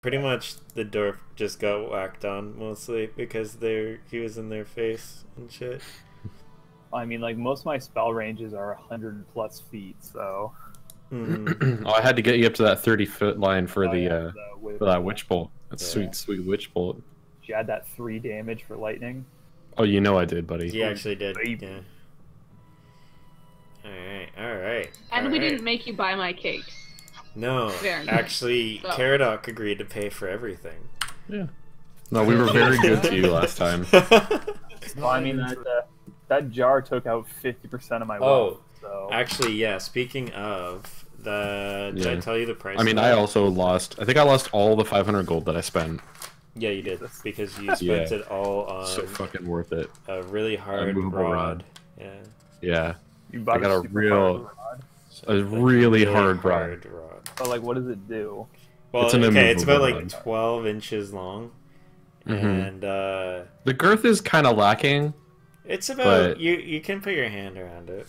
pretty much the dwarf just got whacked on mostly because he was in their face and shit. I mean, like, most of my spell ranges are 100+ feet, so... Oh, I had to get you up to that 30-foot line for for that witch bolt. That's sweet witch bolt. Did you add that 3 damage for lightning? Oh, you know I did, buddy. He actually did. Yeah. All right. And we didn't make you buy my cakes. No, actually, Caradoc agreed to pay for everything. Yeah. No, we were very good to you last time. Well, I mean, that jar took out 50% of my wealth. So. Actually, yeah. Speaking of, did I tell you the price? I mean, I also lost. I think I lost all the 500 gold that I spent. Yeah, you did, because you spent it all on... So fucking worth it. A really hard rod. Yeah. Yeah. You bought a really hard rod. But, like, what does it do? Well, it's about, like, 12 inches long. And, the girth is kind of lacking. It's about... You can put your hand around it.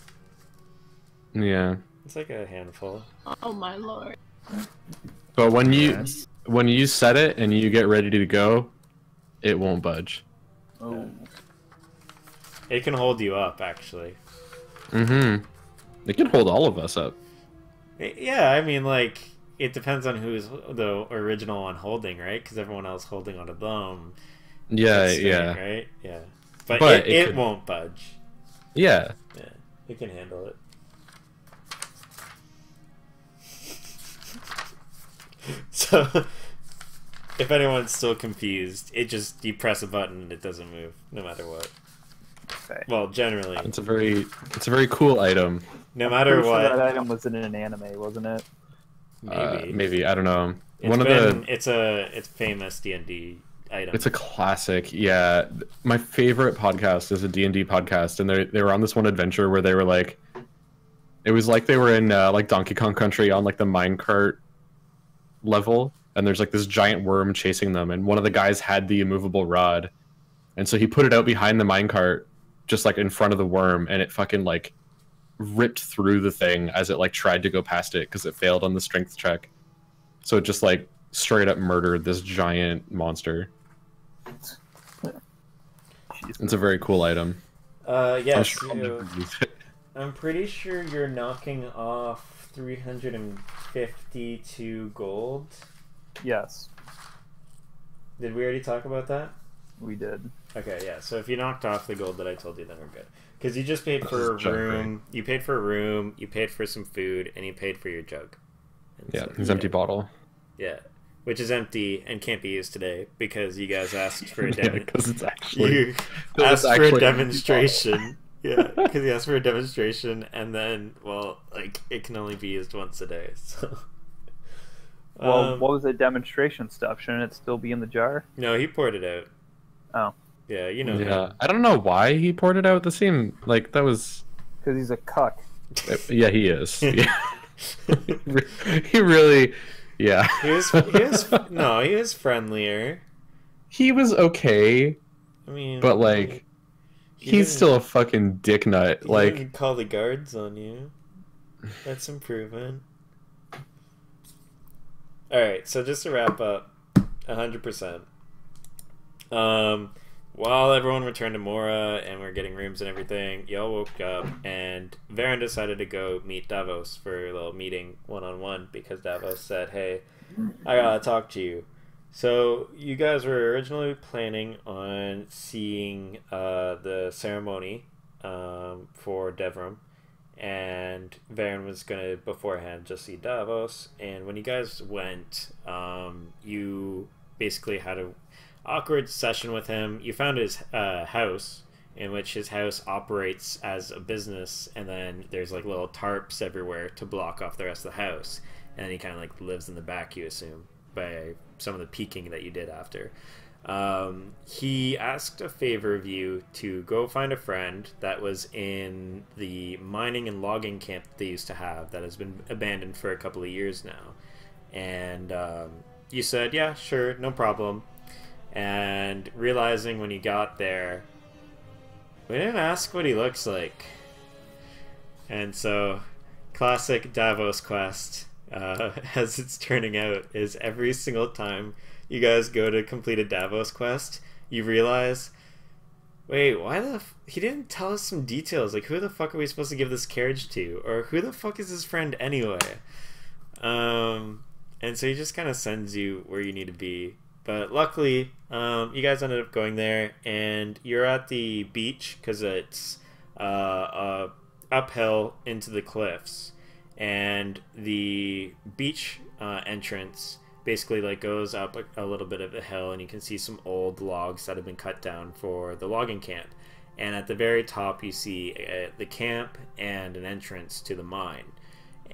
Yeah. It's like a handful. Oh, my lord. But when you set it and you get ready to go, it won't budge. Oh. It can hold you up, actually. It can hold all of us up. Yeah, I mean, like, it depends on who's the original one holding, right? Because everyone else holding on a thumb. Yeah, straight, yeah. Right? Yeah. But it won't budge. Yeah. Yeah, it can handle it. So, if anyone's still confused, you press a button and it doesn't move, no matter what. Okay. Well, generally. It's a very cool item. No matter what. That item was in an anime, wasn't it? Maybe, I don't know. It's famous D&D item. It's a classic. Yeah, my favorite podcast is a D&D podcast, and they were on this one adventure where they were like, it was like they were in like Donkey Kong Country on like the minecart level, and there's like this giant worm chasing them, and one of the guys had the immovable rod, and so he put it out behind the minecart, just like in front of the worm, and it fucking like ripped through the thing as it like tried to go past it because it failed on the strength check. So it just like straight up murdered this giant monster. It's a very cool item. Yes. I'm pretty sure you're knocking off 352 gold. Yes. Did we already talk about that? We did. Okay, yeah. So if you knocked off the gold that I told you, then we're good. Because you just paid for a room. You paid for a room. You paid for some food, and you paid for your jug. Yeah, his empty bottle. Yeah, which is empty and can't be used today because you guys asked for a demonstration. Yeah, because he asked for a demonstration, and then, well, like, it can only be used once a day, so... Well, what was the demonstration stuff? Shouldn't it still be in the jar? No, he poured it out. Oh. Yeah, you know. Yeah, I don't know why he poured it out. That seemed like that was... Because he's a cuck. Yeah, he is. Yeah. He really... Yeah. He was friendlier. He was okay. I mean... But, like... He's still a fucking dick nut. He like, didn't call the guards on you. That's improvement. Alright, so just to wrap up, 100%. While everyone returned to Mora and we're getting rooms and everything, y'all woke up and Varen decided to go meet Davos for a little meeting one-on-one because Davos said, hey, I gotta talk to you. So you guys were originally planning on seeing the ceremony for Devram, and Varen was gonna beforehand just see Davos. And when you guys went, you basically had a awkward session with him. You found his house, in which his house operates as a business, and then there's like little tarps everywhere to block off the rest of the house. And then he kind of like lives in the back, you assume, by some of the peeking that you did after. He asked a favor of you to go find a friend that was in the mining and logging camp that they used to have that has been abandoned for a couple of years now. And you said, yeah, sure, no problem. And realizing when you got there, we didn't ask what he looks like. And so, classic Davos quest. as it's turning out, is every single time you guys go to complete a Davos quest, you realize, wait, he didn't tell us some details. Like, who the fuck are we supposed to give this carriage to? Or who the fuck is his friend anyway? And so he just kind of sends you where you need to be. But luckily, you guys ended up going there, and you're at the beach because it's uphill into the cliffs. And the beach entrance basically like goes up a little bit of a hill, and you can see some old logs that have been cut down for the logging camp. And at the very top, you see the camp and an entrance to the mine.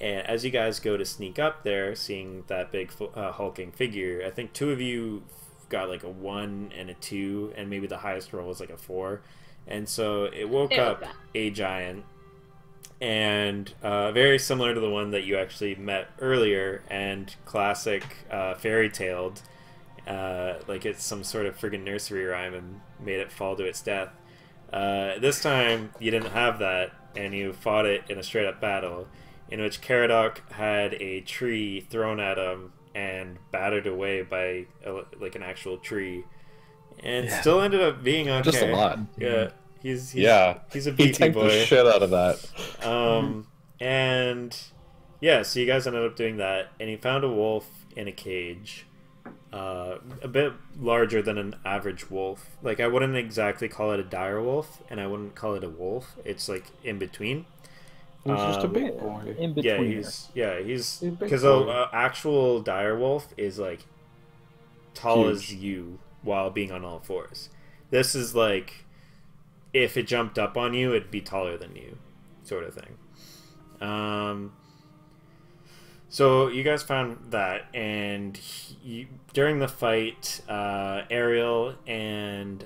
And as you guys go to sneak up there, seeing that big hulking figure, I think two of you got like a 1 and a 2, and maybe the highest roll was like a 4. And so it woke up a giant, and very similar to the one that you actually met earlier, and classic fairy taled, like it's some sort of friggin' nursery rhyme and made it fall to its death. This time you didn't have that, and you fought it in a straight up battle, in which Caradoc had a tree thrown at him and battered away by like an actual tree, and still ended up being okay. Just a lot. Yeah, he's a beefy boy. The shit out of that. And yeah, so you guys ended up doing that, and he found a wolf in a cage, a bit larger than an average wolf. Like, I wouldn't exactly call it a dire wolf, and I wouldn't call it a wolf. It's like in between. He's just a big boy. In between. He's because an actual dire wolf is like tall as you while being on all fours. This is like, if it jumped up on you, it'd be taller than you, sort of thing. So you guys found that, and during the fight, Ariel and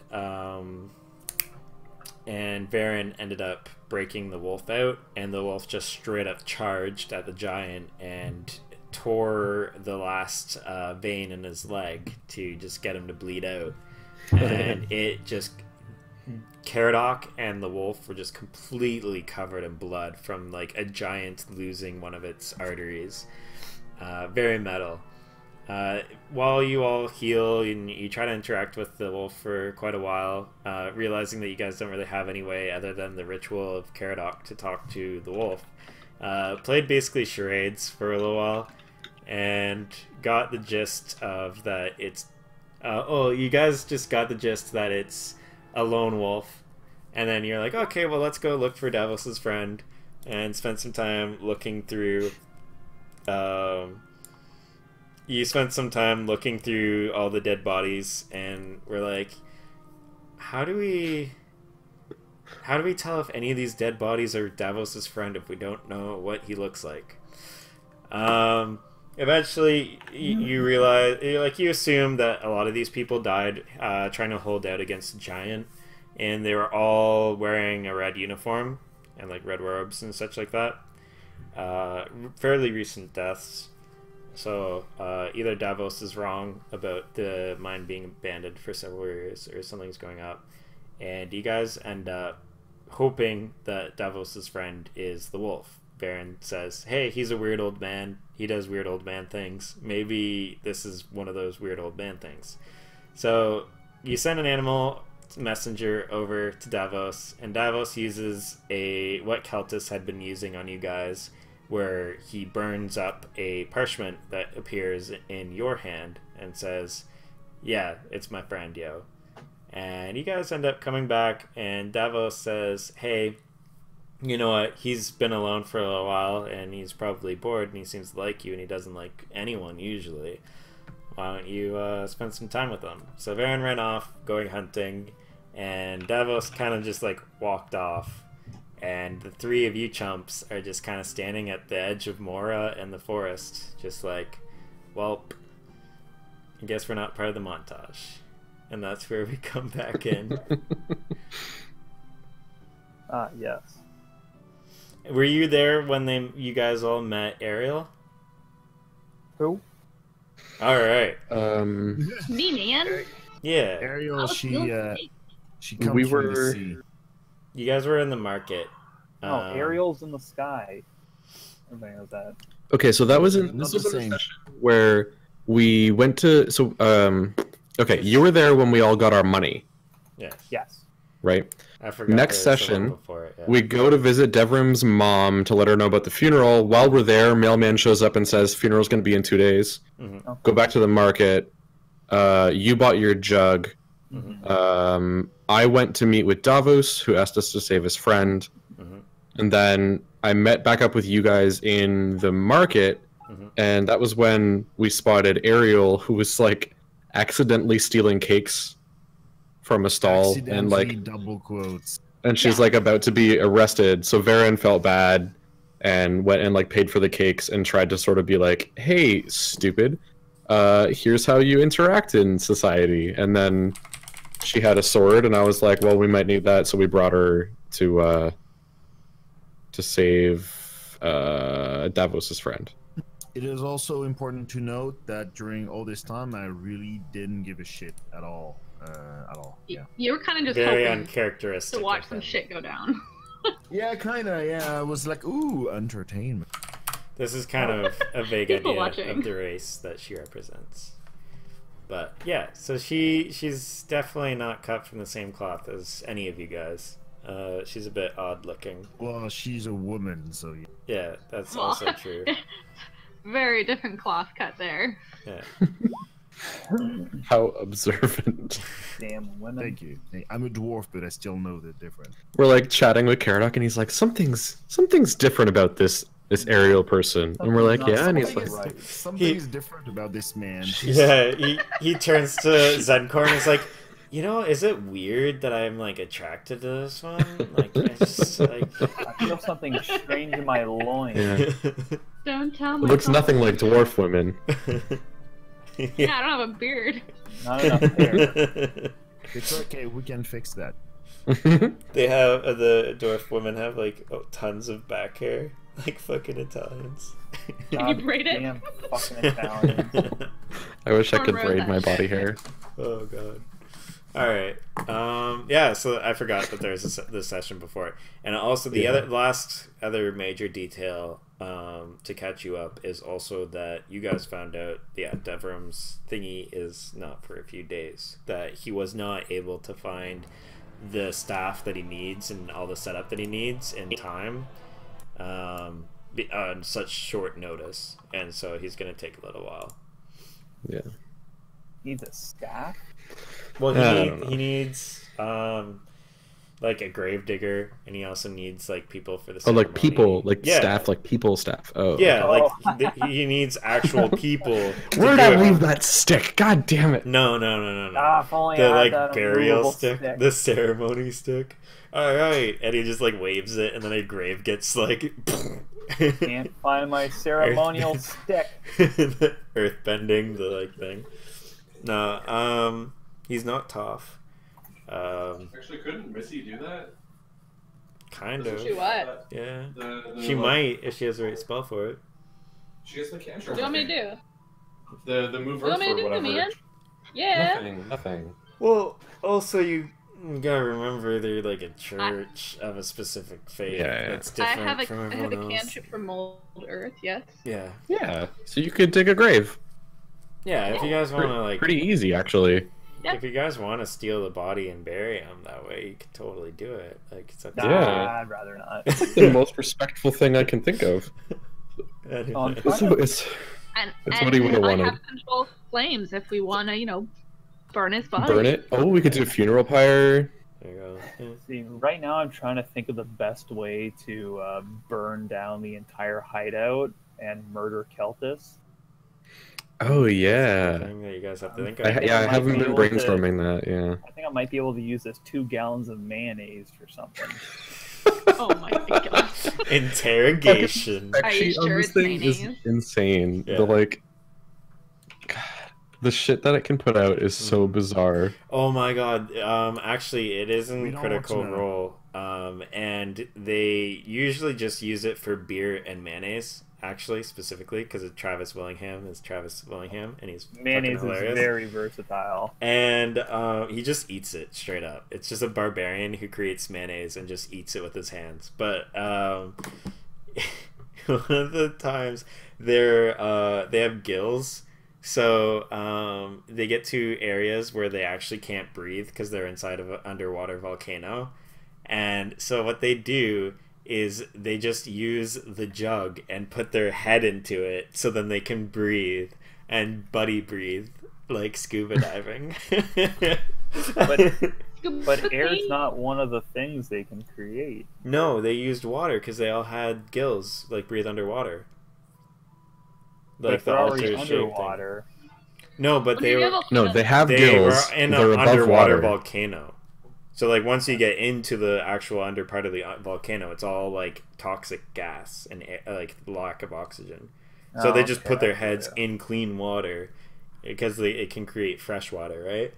Varen ended up breaking the wolf out, and the wolf just straight up charged at the giant and tore the last vein in his leg to just get him to bleed out. And it just, Caradoc and the wolf were just completely covered in blood from like a giant losing one of its arteries. Very metal. While you all heal and you try to interact with the wolf for quite a while, realizing that you guys don't really have any way other than the ritual of Caradoc to talk to the wolf, played basically charades for a little while, and got the gist of that it's you guys just got the gist that it's a lone wolf, and then you're like, okay, well, let's go look for Davos's friend, and spend some time looking through you spent some time looking through all the dead bodies, and we're like, how do we tell if any of these dead bodies are Davos's friend if we don't know what he looks like? Eventually, you realize, like, you assume that a lot of these people died trying to hold out against the giant, and they were all wearing a red uniform and like red robes and such like that. Fairly recent deaths. So either Davos is wrong about the mine being abandoned for several years, or something's going up, and you guys end up hoping that Davos's friend is the wolf. Baron says, hey, he's a weird old man. He does weird old man things. Maybe this is one of those weird old man things. So you send an animal messenger over to Davos, and Davos uses what Keltis had been using on you guys, where he burns up a parchment that appears in your hand and says, yeah, it's my friend, yo. And you guys end up coming back, and Davos says, hey, you know what, he's been alone for a little while, and he's probably bored, and he seems to like you, and he doesn't like anyone usually. Why don't you spend some time with him? So Varen ran off, going hunting, and Davos kind of just like walked off. And the three of you chumps are just kind of standing at the edge of Mora and the forest, just like, well, I guess we're not part of the montage. And that's where we come back in. Yes. Were you there when you guys all met Ariel? Who? All right. Me, man. Yeah. Ariel, she comes We from were- the sea. You guys were in the market. Ariel's in the sky. Everybody knows that. Okay, so that was in Not this the was in a same. session where we went to okay, you were there when we all got our money, Yes. Yes. right? I forgot. Next there was the one session, before it, yeah. we go to visit Devrim's mom to let her know about the funeral. While we're there, mailman shows up and says funeral's going to be in 2 days. Mhm. Go back to the market. You bought your jug. Mhm. I went to meet with Davos, who asked us to save his friend. Mhm. And then I met back up with you guys in the market, Mhm. and that was when we spotted Ariel, who was like accidentally stealing cakes from a stall, and Accidentally like, double quotes. and she's like about to be arrested. So Varen felt bad and went and like paid for the cakes and tried to sort of be like, "Hey, stupid, here's how you interact in society." And then she had a sword, and I was like, "Well, we might need that," so we brought her to save Davos's friend. It is also important to note that during all this time, I really didn't give a shit at all. Yeah. You were kind of just Very hoping uncharacteristic. to watch of some him. shit go down. Yeah, kinda. Yeah, I was like, ooh, entertainment. This is kind of a vague People idea watching. of the race that she represents. But yeah, so she's definitely not cut from the same cloth as any of you guys. She's a bit odd looking. Well, she's a woman, so yeah. Yeah, that's Well, also true. Very different cloth cut there. Yeah. How observant. Damn women. Thank you. I'm a dwarf, but I still know the difference. We're like chatting with Caradoc, and he's like, something's different about this Ariel person, and we're like, Something's yeah, not and he's something like, right. Something is different about this man. Yeah, he turns to Zenkor and is like, you know, is it weird that I'm like attracted to this one? Like, I just like. I feel something strange in my loins. yeah. Don't tell It me. looks nothing like dwarf women. Yeah, I don't have a beard. Not enough hair. It's okay. We can fix that. They have the dwarf women have like tons of back hair, like fucking Italians. Can you braid it? Damn fucking Italians. I wish I could Cornrow braid that my shit. body hair. Oh god. All right. Yeah. So I forgot that there's this session before, and also the other major detail to catch you up is also that you guys found out Devrim's thingy is not for a few days. That he was not able to find the staff that he needs and all the setup that he needs in time on such short notice, and so he's gonna take a little while. Yeah. Needs a staff? Well, I don't know. he needs like a grave digger, and he also needs like people for the Oh, like ceremony. people, like Yeah. staff, like people staff. Oh. Yeah, Oh. like he needs actual people. to Where'd do I it. leave that stick? God damn it. No. Ah, if only I The had like that burial immovable stick, stick. the ceremony stick. All right, and he just like waves it, and then a grave gets like. Can't find my ceremonial stick. The earth bending, the like thing. No, he's not tough. Actually, couldn't Missy do that? Kind Doesn't of. She what? Yeah. The, She like, might if she has the right spell for it. She has the cantrip. What do you want me to do? The move What do you want me earth or to do, whatever. man? Yeah. Nothing. Well, also you gotta remember they're like a church of a specific faith Yeah. that's I different have from a everyone else. cantrip for mold earth, yes. Yeah. Yeah. So you could dig a grave. Yeah, if you guys want to like, Pretty easy, actually. Yeah. if you guys want to steal the body and bury him that way, you could totally do it. Like it's up to Nah, Yeah. I'd rather not. The most respectful thing I can think of. you. Anyway. Oh, I'm It's And, That's and what he would've I wanted. have control of flames if we want to, you know, burn his body. burn it. Oh, we could do a funeral pyre. There you go. Yeah. See, right now I'm trying to think of the best way to burn down the entire hideout and murder Keltis. Oh yeah. Thing that you guys have to think I of. yeah, I might haven't be been able to- brainstorming that. Yeah. I think I might be able to use this 2 gallons of mayonnaise for something. Oh my god. Interrogation. Are you sure it's is mayonnaise? insane. Yeah. The like, God, the shit that it can put out is so bizarre. Oh my god. Actually, it is We in don't Critical want to know. Role. And they usually just use it for beer and mayonnaise. Actually, specifically because Travis Willingham, and he's Mayonnaise fucking is hilarious. very versatile. And he just eats it straight up. It's just a barbarian who creates mayonnaise and just eats it with his hands. But one of the times they have gills, so they get to areas where they actually can't breathe because they're inside of an underwater volcano, and so what they do is they just use the jug and put their head into it so then they can breathe and buddy breathe like scuba diving. But air's not one of the things they can create. No, they used water because they all had gills, like breathe underwater. But if The they're already altar shape underwater. thing. No, but they were No, they have they gills. were in They're an above underwater water. volcano. So like once you get into the actual under part of the volcano, it's all like toxic gas and like lack of oxygen. So they just put their heads in clean water because it can create fresh water, right?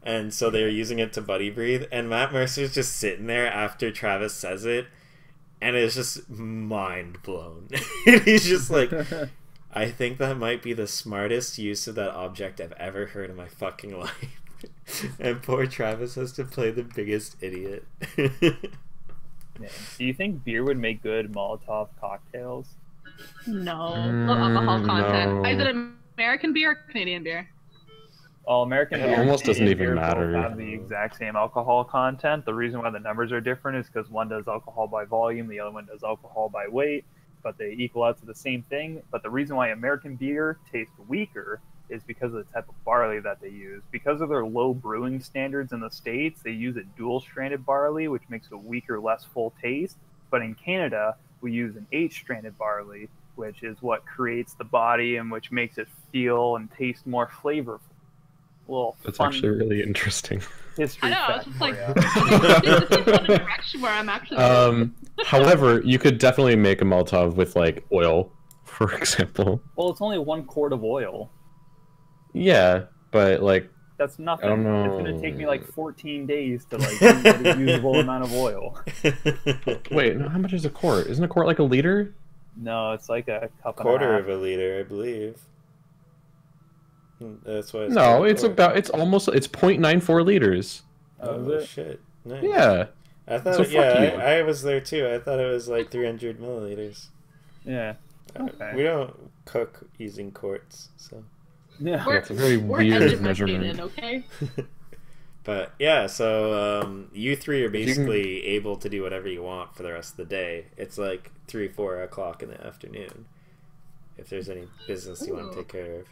And so they were using it to buddy breathe. And Matt Mercer's just sitting there after Travis says it, and it's just mind blown. He's just like, I think that might be the smartest use of that object I've ever heard in my fucking life. And poor Travis has to play the biggest idiot. Yeah. Do you think beer would make good Molotov cocktails? No. Low alcohol content. no. Is it American beer or Canadian beer? Well, American It beer almost and doesn't Canadian even beer both matter. have the exact same alcohol content. The reason why the numbers are different is because one does alcohol by volume, the other one does alcohol by weight, but they equal out to the same thing. But the reason why American beer tastes weaker is because of the type of barley that they use. Because of their low brewing standards in the States, they use a dual-stranded barley, which makes a weaker, less full taste. But in Canada, we use an 8-stranded barley, which is what creates the body and which makes it feel and taste more flavorful. Well, That's fun actually really interesting. history I know, fact it's just for like ya. this is one direction where I'm actually However, you could definitely make a Molotov with like oil, for example. Well, it's only 1 quart of oil. Yeah, but like That's nothing. I don't know. It's gonna take me like 14 days to like get a usable amount of oil. wait, no, how much is a quart? Isn't a quart like a liter? No, it's like a cup Quarter and of a liter, I believe. That's why. No, it's 0.94 liters. Oh, is it? shit! Nice. Yeah. I thought. So fuck yeah, you. I was there too. I thought it was like 300 milliliters. Yeah. Okay. We don't cook using quarts, so. Yeah. We're, It's a very we're weird educated, measurement. okay? But yeah, so you three are basically able to do whatever you want for the rest of the day. It's like 3-4 o'clock in the afternoon. If there's any business you want to take care of.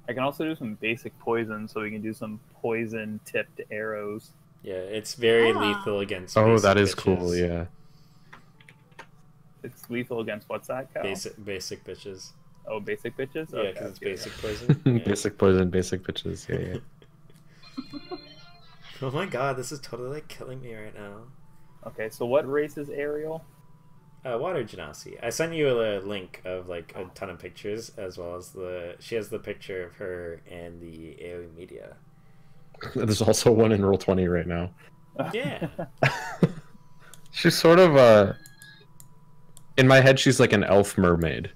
I can also do some basic poison, so we can do some poison-tipped arrows. Yeah, it's very Ah. lethal against. Oh, basic that is bitches. cool. Yeah. It's lethal against what's that, Cal? Basic bitches. Oh, basic bitches? Yeah, Okay, because it's good. basic poison. Yeah. Basic poison, basic bitches. Yeah, yeah. Oh my god, this is totally like killing me right now. Okay, so what race is Ariel? Water Genasi. I sent you a link of like a ton of pictures, as well as she has the picture of her and the AOE media. There's also one in Roll20 right now. Yeah. She's sort of in my head, she's like an elf mermaid.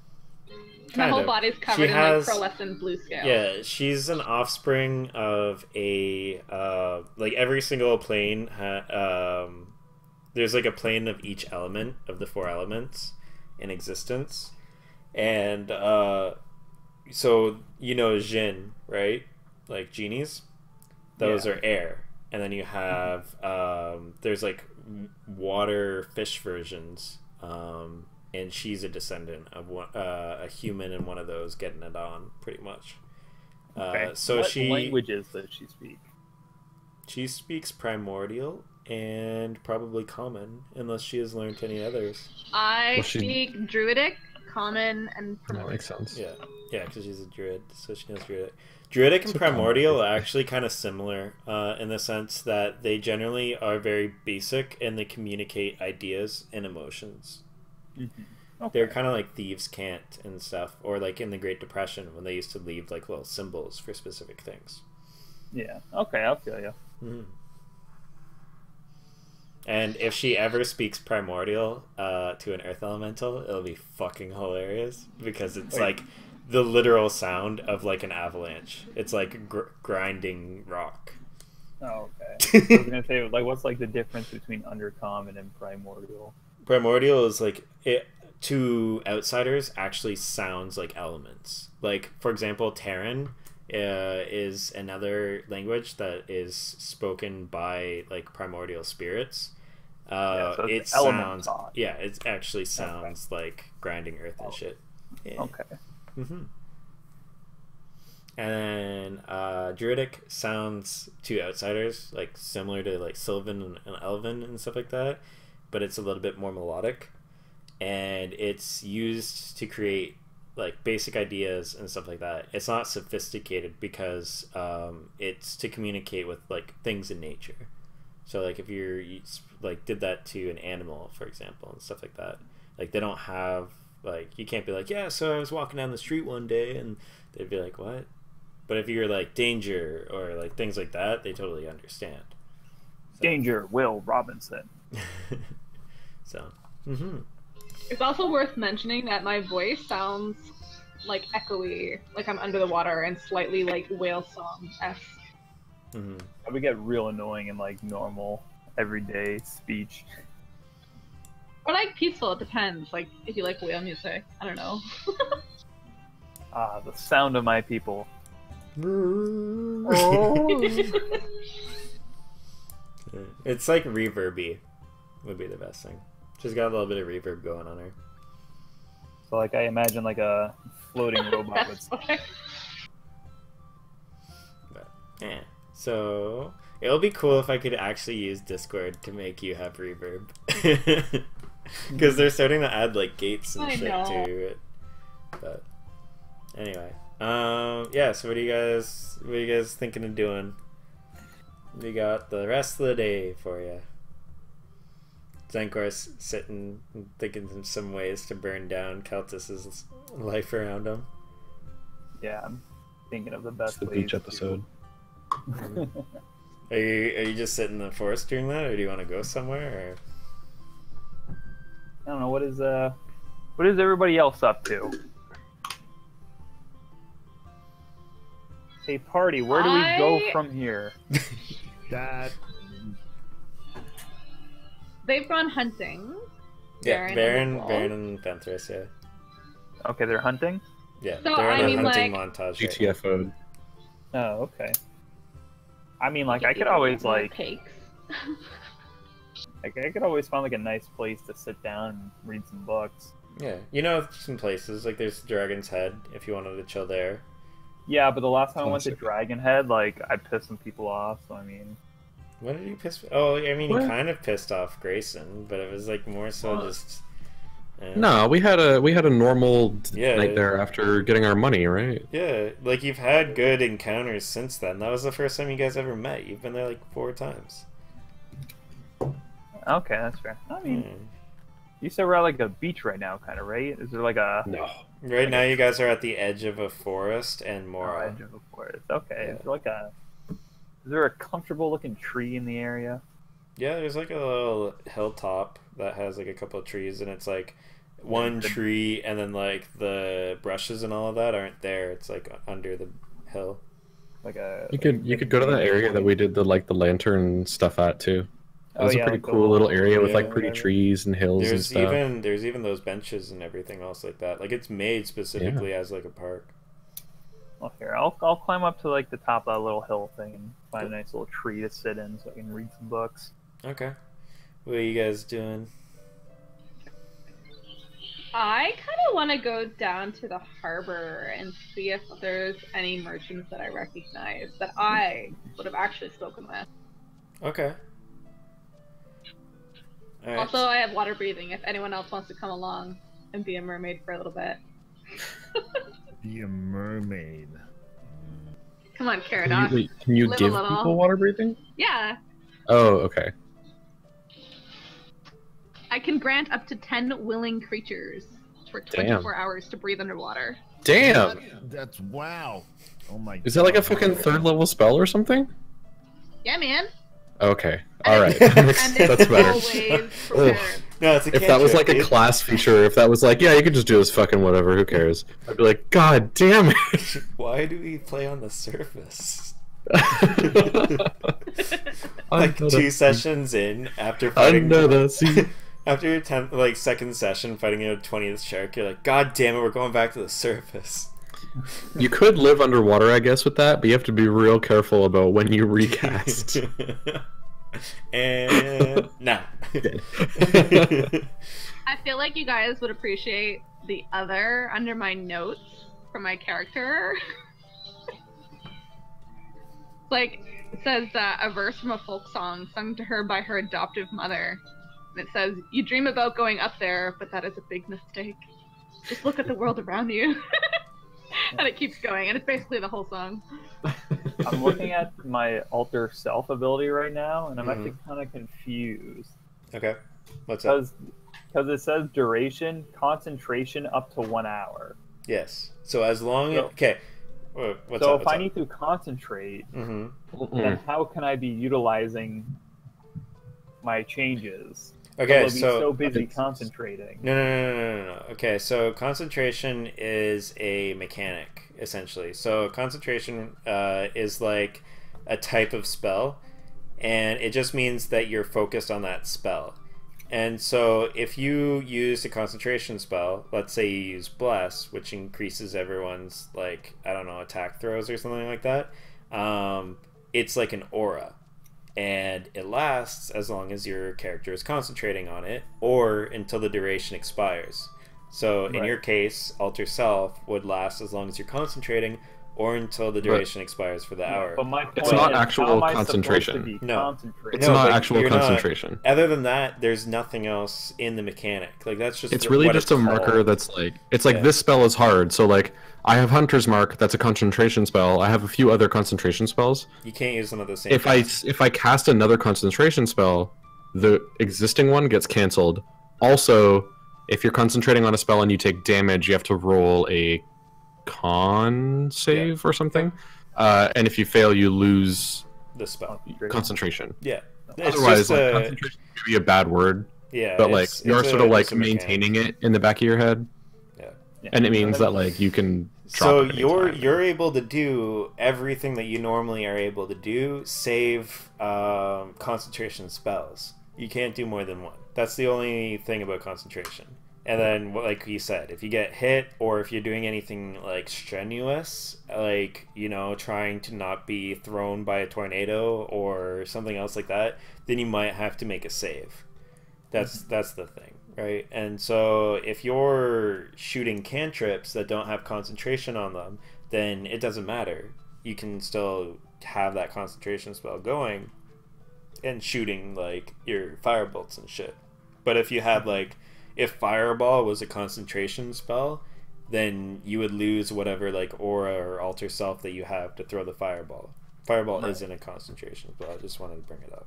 My Kind whole of. body's She covered in has- like pearlescent blue scales. Yeah, she's an offspring of a like every single plane. There's like a plane of each element of the 4 elements in existence, and so you know Jinn, right? Like genies, those Yeah. are air, and then you have there's like water fish versions. And she's a descendant of a human and one of those getting it on, pretty much. Okay. So what she languages does she speak? she speaks Primordial and probably Common, unless she has learned any others. I Well, she- speak Druidic, Common, and That Primordial. makes sense. Yeah, because she's a druid, so she knows Druidic. Druidic and So common, Primordial are basically. actually kind of similar in the sense that they generally are very basic and they communicate ideas and emotions. Okay. They're kind of like thieves' cant and stuff, or like in the Great Depression when they used to leave like little symbols for specific things. Yeah. Okay, I'll feel you. Mhm. And if she ever speaks Primordial to an Earth Elemental, it'll be fucking hilarious because it's Wait. like the literal sound of like an avalanche. It's like grinding rock. Oh, okay. I was gonna say, like, what's like the difference between Undercommon and Primordial? Primordial is like to outsiders actually sounds like elements. Like, for example, Terran is another language that is spoken by like primordial spirits. So it element sounds, thought. yeah, it actually sounds like grinding earth and shit. Yeah. Okay. Mm-hmm. And then Druidic sounds to outsiders like similar to like Sylvan and Elven and stuff like that, but it's a little bit more melodic, and it's used to create like basic ideas and stuff like that. It's not sophisticated because it's to communicate with like things in nature. So like if you like did that to an animal, for example, and stuff like that, like they don't have like, you can't be like, yeah, so I was walking down the street one day, and they'd be like, what? But if you're like danger or like things like that, they totally understand. So. Danger, Will Robinson. So. It's also worth mentioning that my voice sounds like echoey, like I'm under the water, and slightly like whale song-esque. That would get real annoying in like normal, everyday speech. Or like peaceful, it depends. Like if you like whale music, I don't know. The sound of my people. It's like reverby would be the best thing. She's got a little bit of reverb going on her. So like I imagine like a floating robot would. But yeah. So it'll be cool if I could actually use Discord to make you have reverb. Because they're starting to add like gates and shit to it. But anyway. Yeah, so what are you guys thinking of doing? We got the rest of the day for you. Zankor's sitting and thinking of some ways to burn down Keltis's life around him. Yeah, I'm thinking of the best It's the ways beach to- episode. Are you just sitting in the forest doing that, or do you want to go somewhere? Or... I don't know, what is everybody else up to? Hey party, where do we go from here? That They've gone hunting. Yeah, Baron Baron and and Fenthras, yeah. Okay, they're hunting? Yeah, So, they're I in a mean, hunting like- montage. Right? GTFO'd. Oh, okay. I mean, like, I could always, like, Cakes. I could always find, like, a nice place to sit down and read some books. Yeah, you know some places, like there's Dragon's Head, if you wanted to chill there. Yeah, but the last time I went to Classic. Dragon Head, like, I pissed some people off, so I mean... What did you piss? Oh, I mean, What? you kind of pissed off Grayson, but it was like more so What? just. No, we had a normal Yeah. night there after getting our money, right? Yeah, like you've had good encounters since then. That was the first time you guys ever met. You've been there like 4 times. Okay, that's fair. I mean, Hmm. you said we're at, like, a beach right now, kind of, right? Is there, like, a... No. Right now, you guys are at the edge of a forest and Mora. edge of a forest. Okay, Yeah. is there, like, a... Is there a comfortable-looking tree in the area? Yeah, there's like a little hilltop that has like a couple of trees, and it's like one tree, and then like the brushes and all of that aren't there. It's like under the hill. Like a... You could go to that area that we did the lantern stuff at too. It was a pretty like the cool little area with like yeah, pretty whatever. trees and hills and stuff. There's even those benches and everything else like that. Like it's made specifically as like a park. Well, here, I'll climb up to, like, the top of that little hill thing and find a nice little tree to sit in so I can read some books. Okay. What are you guys doing? I kind of want to go down to the harbor and see if there's any merchants that I recognize that I would have actually spoken with. Okay. All right. Also, I have water breathing if anyone else wants to come along and be a mermaid for a little bit. be a mermaid. Come on, Can Caradoc. can you Live a give little. people water breathing? Yeah, Oh, okay. I can grant up to 10 willing creatures for 24 hours to breathe underwater. Damn! That's wow. Oh my. Is that like a God. fucking 3rd level spell or something? Yeah, man. Okay. And Alright. it's- and That's it's better. always prepared. No, it's a If that was like cantrip, a class feature, if that was like, yeah, you can just do this fucking whatever, who cares? I'd be like, God damn it! dude. Why do we play on the surface? Under Like the 2 sea. sessions in after fighting Under the sea. After your 10th, like, second session fighting a 20th shark, you're like, God damn it, we're going back to the surface. You could live underwater, I guess, with that, but you have to be real careful about when you recast. And nah. I feel like you guys would appreciate the other under my notes for my character. Like, it says a verse from a folk song sung to her by her adoptive mother. And it says, "You dream about going up there, but that is a big mistake. Just look at the world around you." And it keeps going, and it's basically the whole song. I'm looking at my alter self ability right now, and I'm actually kind of confused. Okay. What's up? Because it says duration, concentration up to 1 hour. Yes. So as long as... So- Okay. What's So up? if I need to concentrate, then how can I be utilizing my changes? Okay, I'll be so... so busy concentrating. No. Okay, so concentration is a mechanic, essentially. So concentration is like a type of spell, and it just means that you're focused on that spell. And so if you use a concentration spell, let's say you use Bless, which increases everyone's, like, I don't know, attack throws or something like that, it's like an aura. And it lasts as long as your character is concentrating on it, or until the duration expires. So in your case, Alter Self would last as long as you're concentrating, or until the duration expires for the hour. But my point It's not is, actual how am I concentration. supposed to be No. concentrating? It's No, not but actual you're not- concentration. Other than that, there's nothing else in the mechanic. Like, that's just It's really what just it's a marker called. that's like, it's like Yeah. this spell is hard. So like, I have Hunter's Mark, that's a concentration spell. I have a few other concentration spells. You can't use them at the same If time. I cast another concentration spell, the existing one gets canceled. Also, if you're concentrating on a spell and you take damage, you have to roll a con save or something. And if you fail, you lose The spell. concentration. Yeah. It's Otherwise, just like, concentration could be a bad word, yeah, but like you're sort of like it's a mechanic. maintaining it in the back of your head, Yeah. and it means that like you can. Drop So it you're anytime. able to do everything that you normally are able to do, save concentration spells. You can't do more than one. That's the only thing about concentration. And then, like you said, if you get hit, or if you're doing anything like strenuous, like, you know, trying to not be thrown by a tornado or something else like that, then you might have to make a save. That's the thing, right? And so if you're shooting cantrips that don't have concentration on them, then it doesn't matter. You can still have that concentration spell going and shooting, like, your firebolts and shit. But if you had, like, if Fireball was a concentration spell, then you would lose whatever, like, aura or alter self that you have to throw the Fireball. Fireball isn't a concentration spell. I just wanted to bring it up.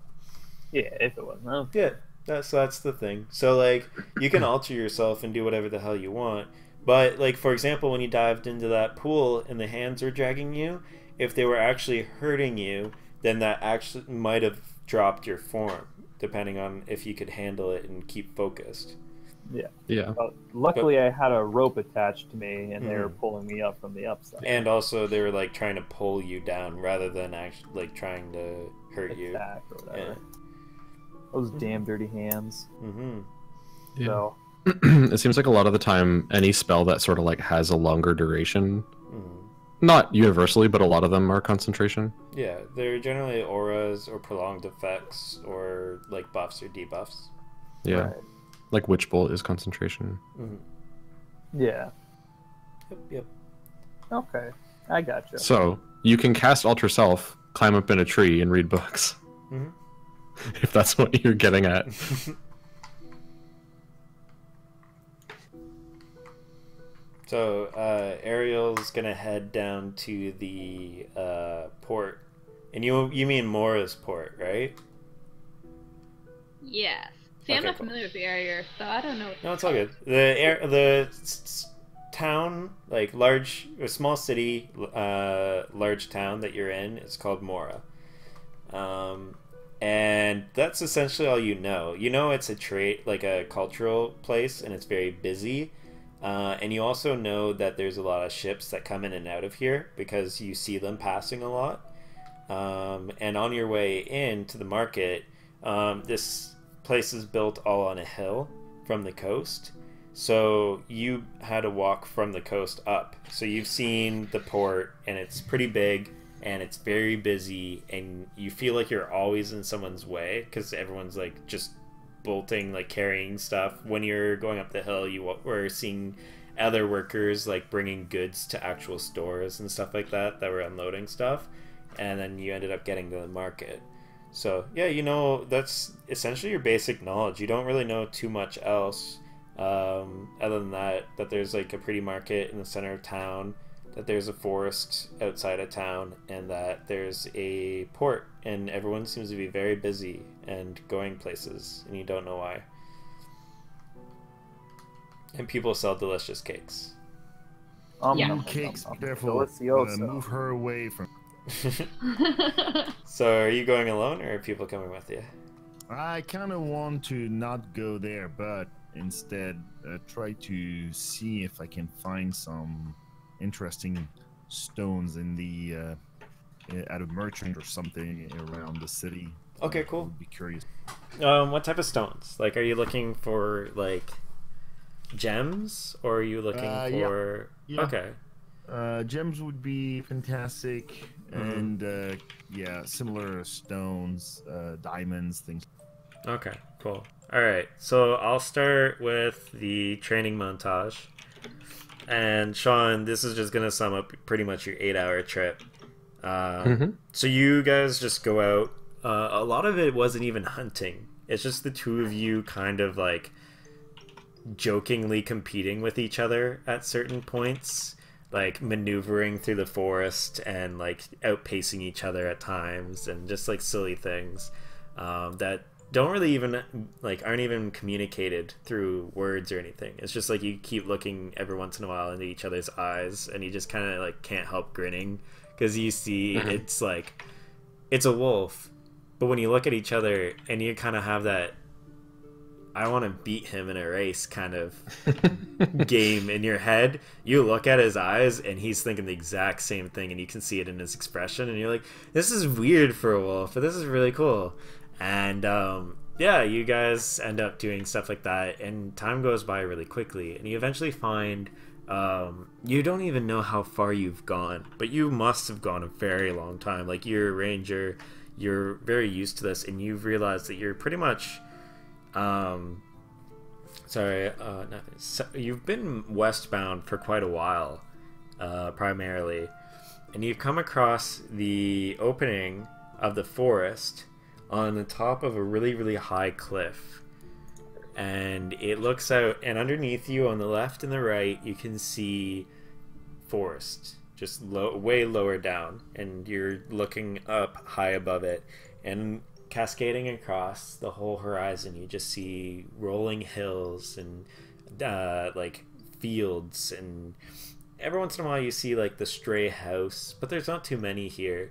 Yeah, if it wasn't. Okay. Yeah, that's the thing. So, like, you can alter yourself and do whatever the hell you want. But, like, for example, when you dived into that pool and the hands were dragging you, if they were actually hurting you, then that actually might have dropped your form, depending on if you could handle it and keep focused. Yeah. Luckily, I had a rope attached to me, and they were pulling me up from the upside. And also, they were, like, trying to pull you down rather than actually, like, trying to hurt you. Attack or whatever. Yeah. Those damn dirty hands. Mm-hmm. Yeah. So It seems like a lot of the time, any spell that sort of like has a longer duration, not universally, but a lot of them are concentration. Yeah, they're generally auras or prolonged effects or, like, buffs or debuffs. Yeah. Right. Like Witch Bolt is concentration. yeah. Yep. Okay, I gotcha. So you can cast Alter Self, climb up in a tree, and read books. Mhm. If that's what you're getting at. So, Ariel's gonna head down to the port. And you mean Mora's port, right? Yes. See, I'm Okay, not cool. familiar with the area, so I don't know. No, it's all good. The town, like a small city, large town that you're in, is called Mora. And that's essentially all you know. You know it's a trade, like a cultural place, and it's very busy. And you also know that there's a lot of ships that come in and out of here because you see them passing a lot. And on your way in to the market, this place is built all on a hill from the coast. So you had to walk from the coast up. So you've seen the port, and it's pretty big, and it's very busy, and you feel like you're always in someone's way because everyone's like just bolting, like carrying stuff. When you're going up the hill, you were seeing other workers like bringing goods to actual stores and stuff like that were unloading stuff, and then you ended up getting to the market. So yeah, you know, that's essentially your basic knowledge. You don't really know too much else. Other than that there's like a pretty market in the center of town, that there's a forest outside of town, and that there's a port, and everyone seems to be very busy and going places, and you don't know why. And people sell delicious cakes. Yeah. Cakes, careful. Delicioso. Move her away from. So are you going alone, or are people coming with you? I kind of want to not go there, but instead try to see if I can find some interesting stones in the at a merchant or something around the city. Okay, cool. Would be curious. What type of stones? Like, are you looking for like gems, or are you looking for? Yeah. Okay. Gems would be fantastic, and yeah, similar stones, diamonds, things. Okay, cool. All right, so I'll start with the training montage. And Sean, this is just gonna sum up pretty much your 8-hour trip. So you guys just go out. A lot of it wasn't even hunting. It's just the two of you kind of like jokingly competing with each other at certain points, like maneuvering through the forest and like outpacing each other at times, and just like silly things that don't really even like aren't even communicated through words or anything. It's just like you keep looking every once in a while into each other's eyes, and you just kind of like can't help grinning because you see it's like it's a wolf, but when you look at each other and you kind of have that I want to beat him in a race kind of game in your head, you look at his eyes and he's thinking the exact same thing, and you can see it in his expression, and you're like, this is weird for a wolf, but this is really cool. And yeah, you guys end up doing stuff like that, and time goes by really quickly, and you eventually find you don't even know how far you've gone, but you must have gone a very long time. Like, you're a ranger, you're very used to this, and you've realized that you're pretty much you've been westbound for quite a while, primarily, and you've come across the opening of the forest on the top of a really, really high cliff, and it looks out, and underneath you on the left and the right you can see forest just way lower down, and you're looking up high above it, and cascading across the whole horizon you just see rolling hills and like fields, and every once in a while you see like the stray house, but there's not too many here.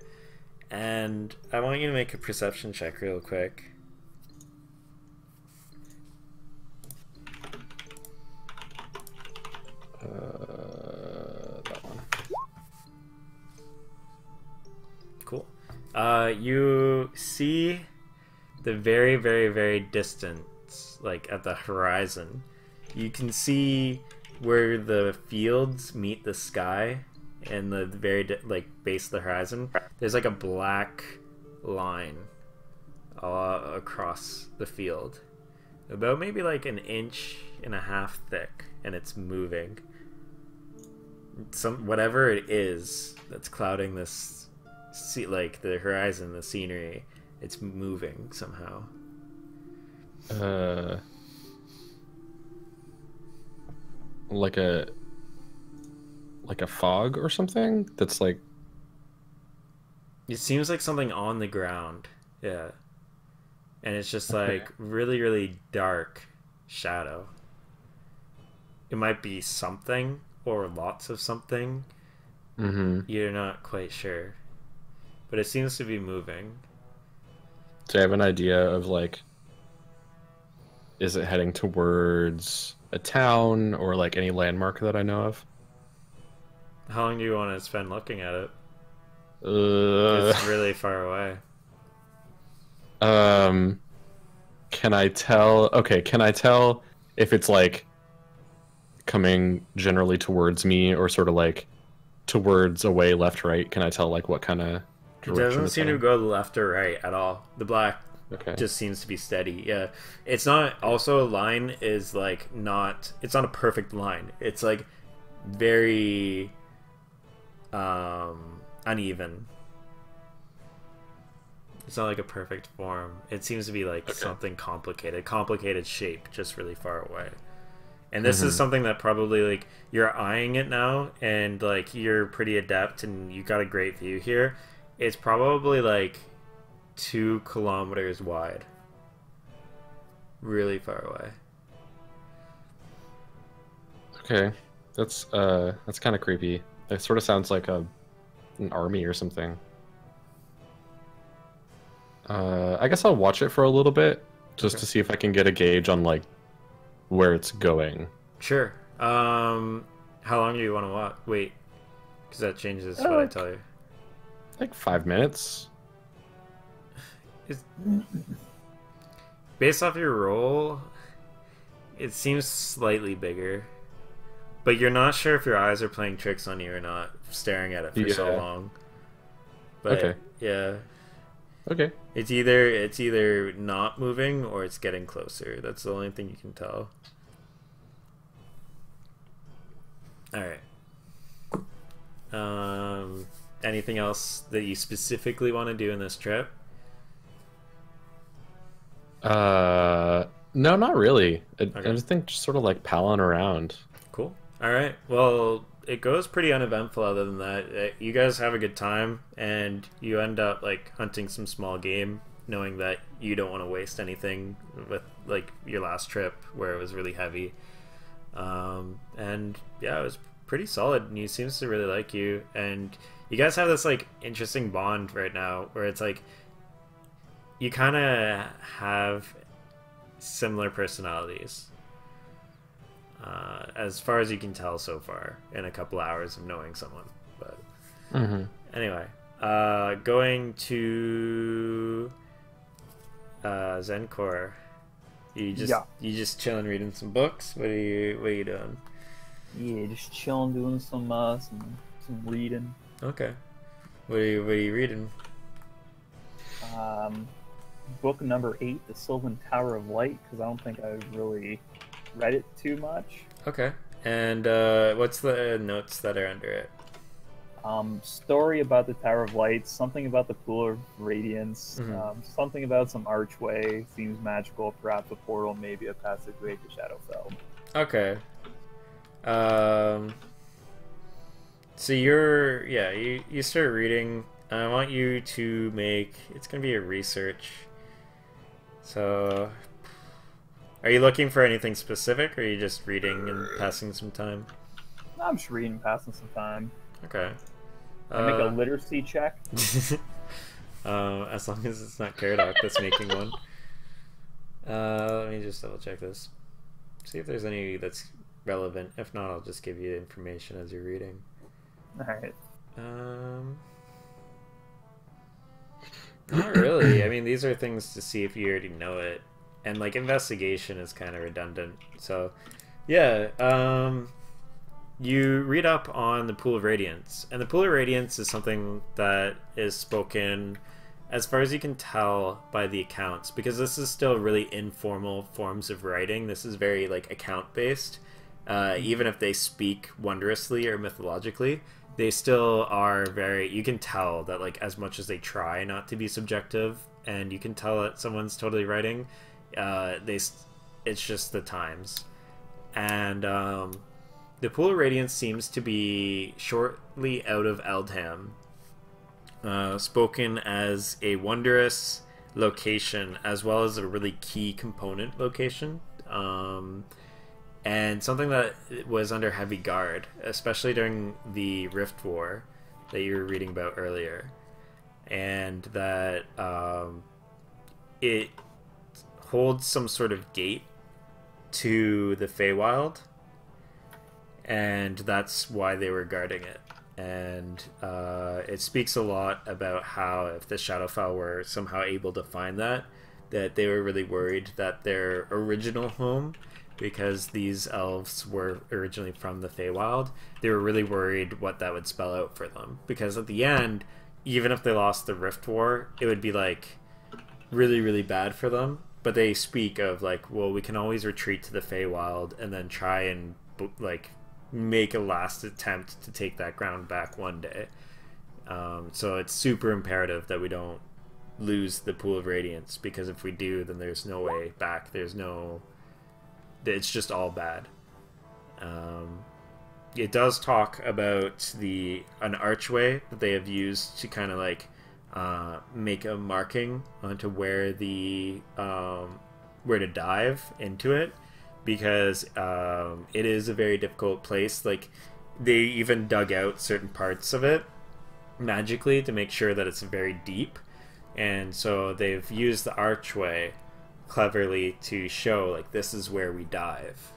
And I want you to make a perception check real quick. That one. Cool. You see the very, very, very distance, like at the horizon, you can see where the fields meet the sky, and the very like base of the horizon, there's like a black line across the field, about maybe like 1.5 inches thick, and it's moving. Whatever it is that's clouding this, like the horizon, the scenery, it's moving somehow. Like a fog or something that's like, it seems like something on the ground, yeah, and it's just like really, really dark shadow. It might be something or lots of something. You're not quite sure, but it seems to be moving. Do you have an idea of like, is it heading towards a town or like any landmark that I know of? How long do you want to spend looking at it? It's really far away. Can I tell? Okay, can I tell if it's like coming generally towards me or sort of like towards away, left, right? Can I tell like what kind of It direction doesn't it's seem to heading? go left or right at all. The black Okay. just seems to be steady. Yeah, it's not. Also, a line is like not. It's not a perfect line. It's like very uneven. It's not like a perfect form. It seems to be like something complicated shape, just really far away. And this is something that probably like you're eyeing it now, and like you're pretty adept, and you got a great view here. It's probably like 2 kilometers wide, really far away. Okay, that's kind of creepy. It sort of sounds like an army or something. I guess I'll watch it for a little bit just to see if I can get a gauge on like where it's going. Sure. How long do you want to wait? Because that changes what I tell you. Like 5 minutes. Based off your roll, it seems slightly bigger. But you're not sure if your eyes are playing tricks on you or not, staring at it for so long. But Okay. yeah. Okay. It's either not moving or it's getting closer. That's the only thing you can tell. Alright. Anything else that you specifically want to do in this trip? No, not really. I just think just sort of like palling around. Cool. Alright. Well, it goes pretty uneventful other than that. You guys have a good time, and you end up like hunting some small game, knowing that you don't want to waste anything with like your last trip where it was really heavy. And yeah, it was pretty solid, and he seems to really like you, and you guys have this like interesting bond right now where it's like you kind of have similar personalities. As far as you can tell so far in a couple hours of knowing someone. But anyway, going to Zencor. You just chilling reading some books? What are you doing? Yeah, just chilling, doing some reading. Okay. What are you reading? Book number 8, The Sylvan Tower of Light, because I don't think I've really read it too much. Okay. And what's the notes that are under it? Story about the Tower of Light, something about the Pool of Radiance, something about some archway, seems magical, perhaps a portal, maybe a passageway to Shadowfell. Okay. So you start reading. I want you to make, it's gonna be a research. So, are you looking for anything specific, or are you just reading and passing some time? I'm just reading, passing some time. Okay. I make a literacy check. As long as it's not Caradoc that's making one. Let me just double check this. See if there's any that's relevant. If not, I'll just give you information as you're reading. Alright. Not really. I mean, these are things to see if you already know it. And, like, investigation is kind of redundant. So, yeah. You read up on the Pool of Radiance. And the Pool of Radiance is something that is spoken, as far as you can tell, by the accounts. Because this is still really informal forms of writing. This is very, like, account-based. Even if they speak wondrously or mythologically, they still are very, you can tell that, like, as much as they try not to be subjective, and you can tell that someone's totally writing, it's just the times. And the Pool of Radiance seems to be shortly out of Eldham, spoken as a wondrous location as well as a really key component location, and something that was under heavy guard, especially during the Rift War that you were reading about earlier, and that it holds some sort of gate to the Feywild, and that's why they were guarding it. And it speaks a lot about how if the Shadowfell were somehow able to find that, that they were really worried that their original home, because these elves were originally from the Feywild, they were really worried what that would spell out for them. Because at the end, even if they lost the Rift War, it would be like really, really bad for them. But they speak of like, well, we can always retreat to the Feywild and then try and like make a last attempt to take that ground back one day. So it's super imperative that we don't lose the Pool of Radiance, because if we do, then there's no way back. It's just all bad. It does talk about an archway that they have used to kind of like make a marking onto where where to dive into it, because it is a very difficult place. Like, they even dug out certain parts of it magically to make sure that it's very deep, and so they've used the archway cleverly to show like this is where we dive.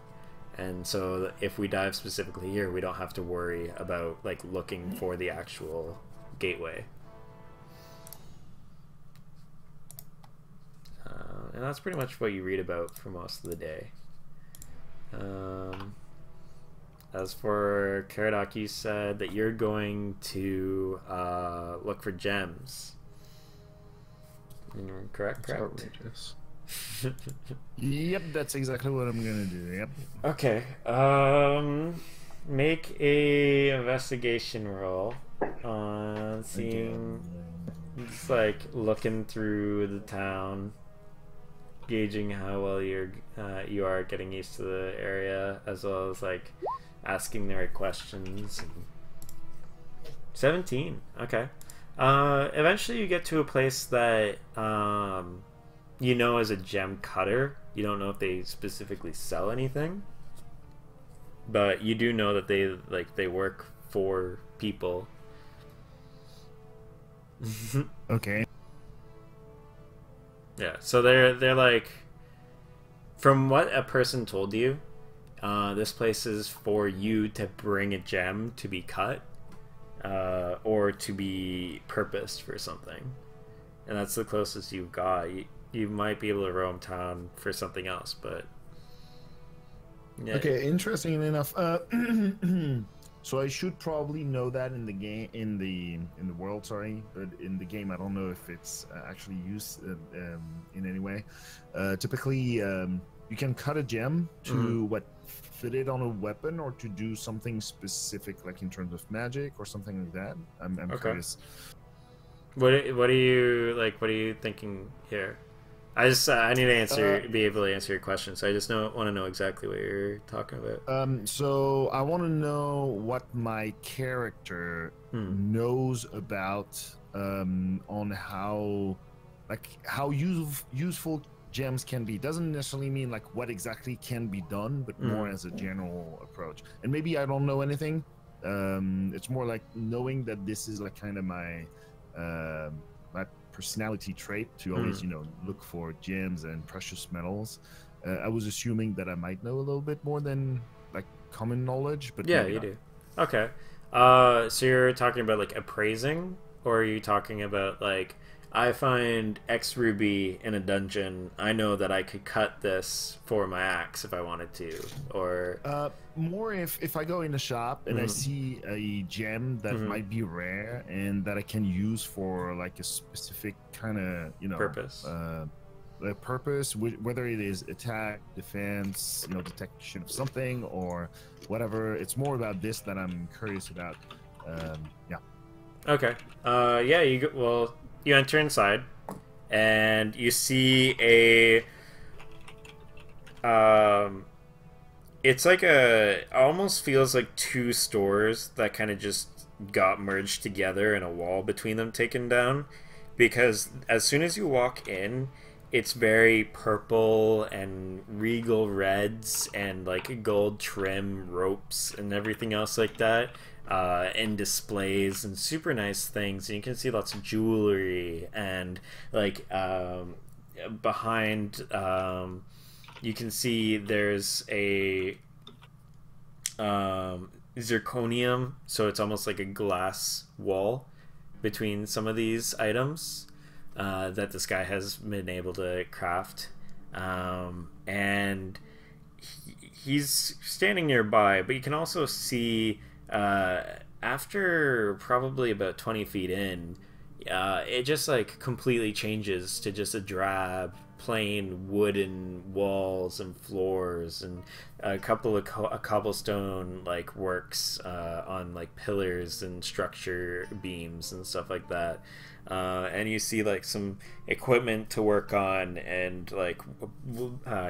And so if we dive specifically here, we don't have to worry about like looking for the actual gateway. And that's pretty much what you read about for most of the day. As for Caradoc, you said that you're going to look for gems. Correct? Outrageous. Yep, that's exactly what I'm gonna do. Yep. Okay. Make a investigation roll on seeing, just like looking through the town, gauging how well you are getting used to the area, as well as like asking the right questions. 17. Okay. Eventually you get to a place that you know as a gem cutter. You don't know if they specifically sell anything, but you do know that they work for people. Okay. Yeah, so they're like, from what a person told you, this place is for you to bring a gem to be cut, or to be purposed for something, and that's the closest you've got. You might be able to roam town for something else, but yeah. Okay, interesting enough. So I should probably know that in the game, in the world, sorry, but in the game I don't know if it's actually used in any way. Typically, you can cut a gem to fit it on a weapon, or to do something specific, like in terms of magic or something like that. I'm Okay. curious. What are you thinking here? I need to be able to answer your question, so I just want to know exactly what you're talking about. So I want to know what my character knows about on how useful gems can be. Doesn't necessarily mean like what exactly can be done, but more as a general approach. And maybe I don't know anything. It's more like knowing that this is like kind of my personality trait to always look for gems and precious metals. I was assuming that I might know a little bit more than like common knowledge, but yeah, you do. Okay. So you're talking about like appraising, or are you talking about like, I find X ruby in a dungeon, I know that I could cut this for my axe if I wanted to, or more if I go in a shop and I see a gem that might be rare and that I can use for like a specific kind of purpose. A purpose, whether it is attack, defense, detection of something or whatever. It's more about this that I'm curious about. Yeah. Okay. Yeah. You enter inside, and you see it's like almost feels like two stores that kind of just got merged together and a wall between them taken down, because as soon as you walk in, it's very purple and regal reds and like gold trim ropes and everything else like that. And displays and super nice things, and you can see lots of jewelry, and like behind you can see there's a zirconium, so it's almost like a glass wall between some of these items. that this guy has been able to craft, and he's standing nearby, but you can also see after probably about 20 feet in, it just like completely changes to just a drab plain wooden walls and floors, and a couple of cobblestone like works on like pillars and structure beams and stuff like that. And you see like some equipment to work on, and like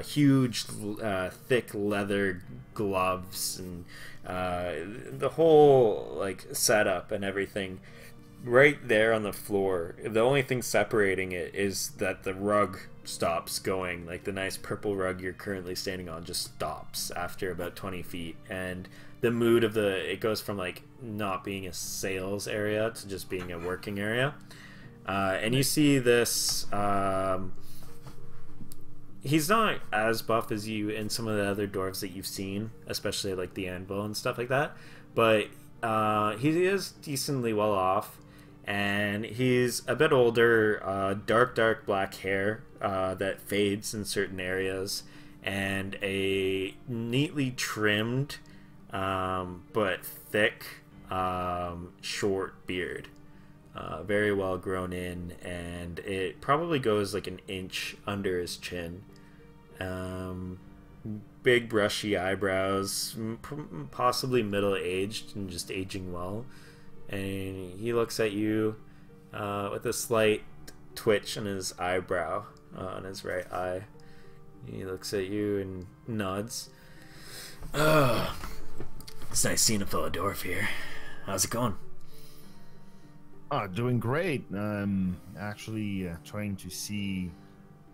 huge thick leather gloves, and the whole like setup and everything right there on the floor. The only thing separating it is that the rug stops going. Like the nice purple rug you're currently standing on just stops after about 20 feet, and the mood of it goes from like not being a sales area to just being a working area. And you see this, he's not as buff as you and some of the other dwarves that you've seen, especially like the anvil and stuff like that, but he is decently well off, and he's a bit older, dark black hair that fades in certain areas, and a neatly trimmed but thick short beard. Very well grown in, and it probably goes like an inch under his chin. Big brushy eyebrows, possibly middle-aged and just aging well. And he looks at you with a slight twitch on his eyebrow, on his right eye. He looks at you and nods. It's nice seeing a fellow dwarf here. How's it going? Doing great. I'm actually trying to see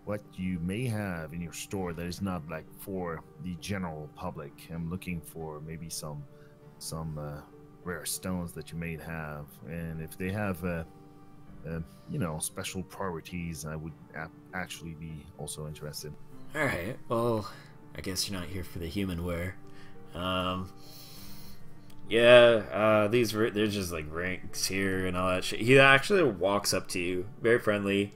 what you may have in your store that is not like for the general public. I'm looking for maybe some rare stones that you may have, and if they have you know, special priorities, I would actually be also interested. All right. Well, I guess you're not here for the human ware. Yeah, there's just like ranks here and all that shit. He actually walks up to you, very friendly,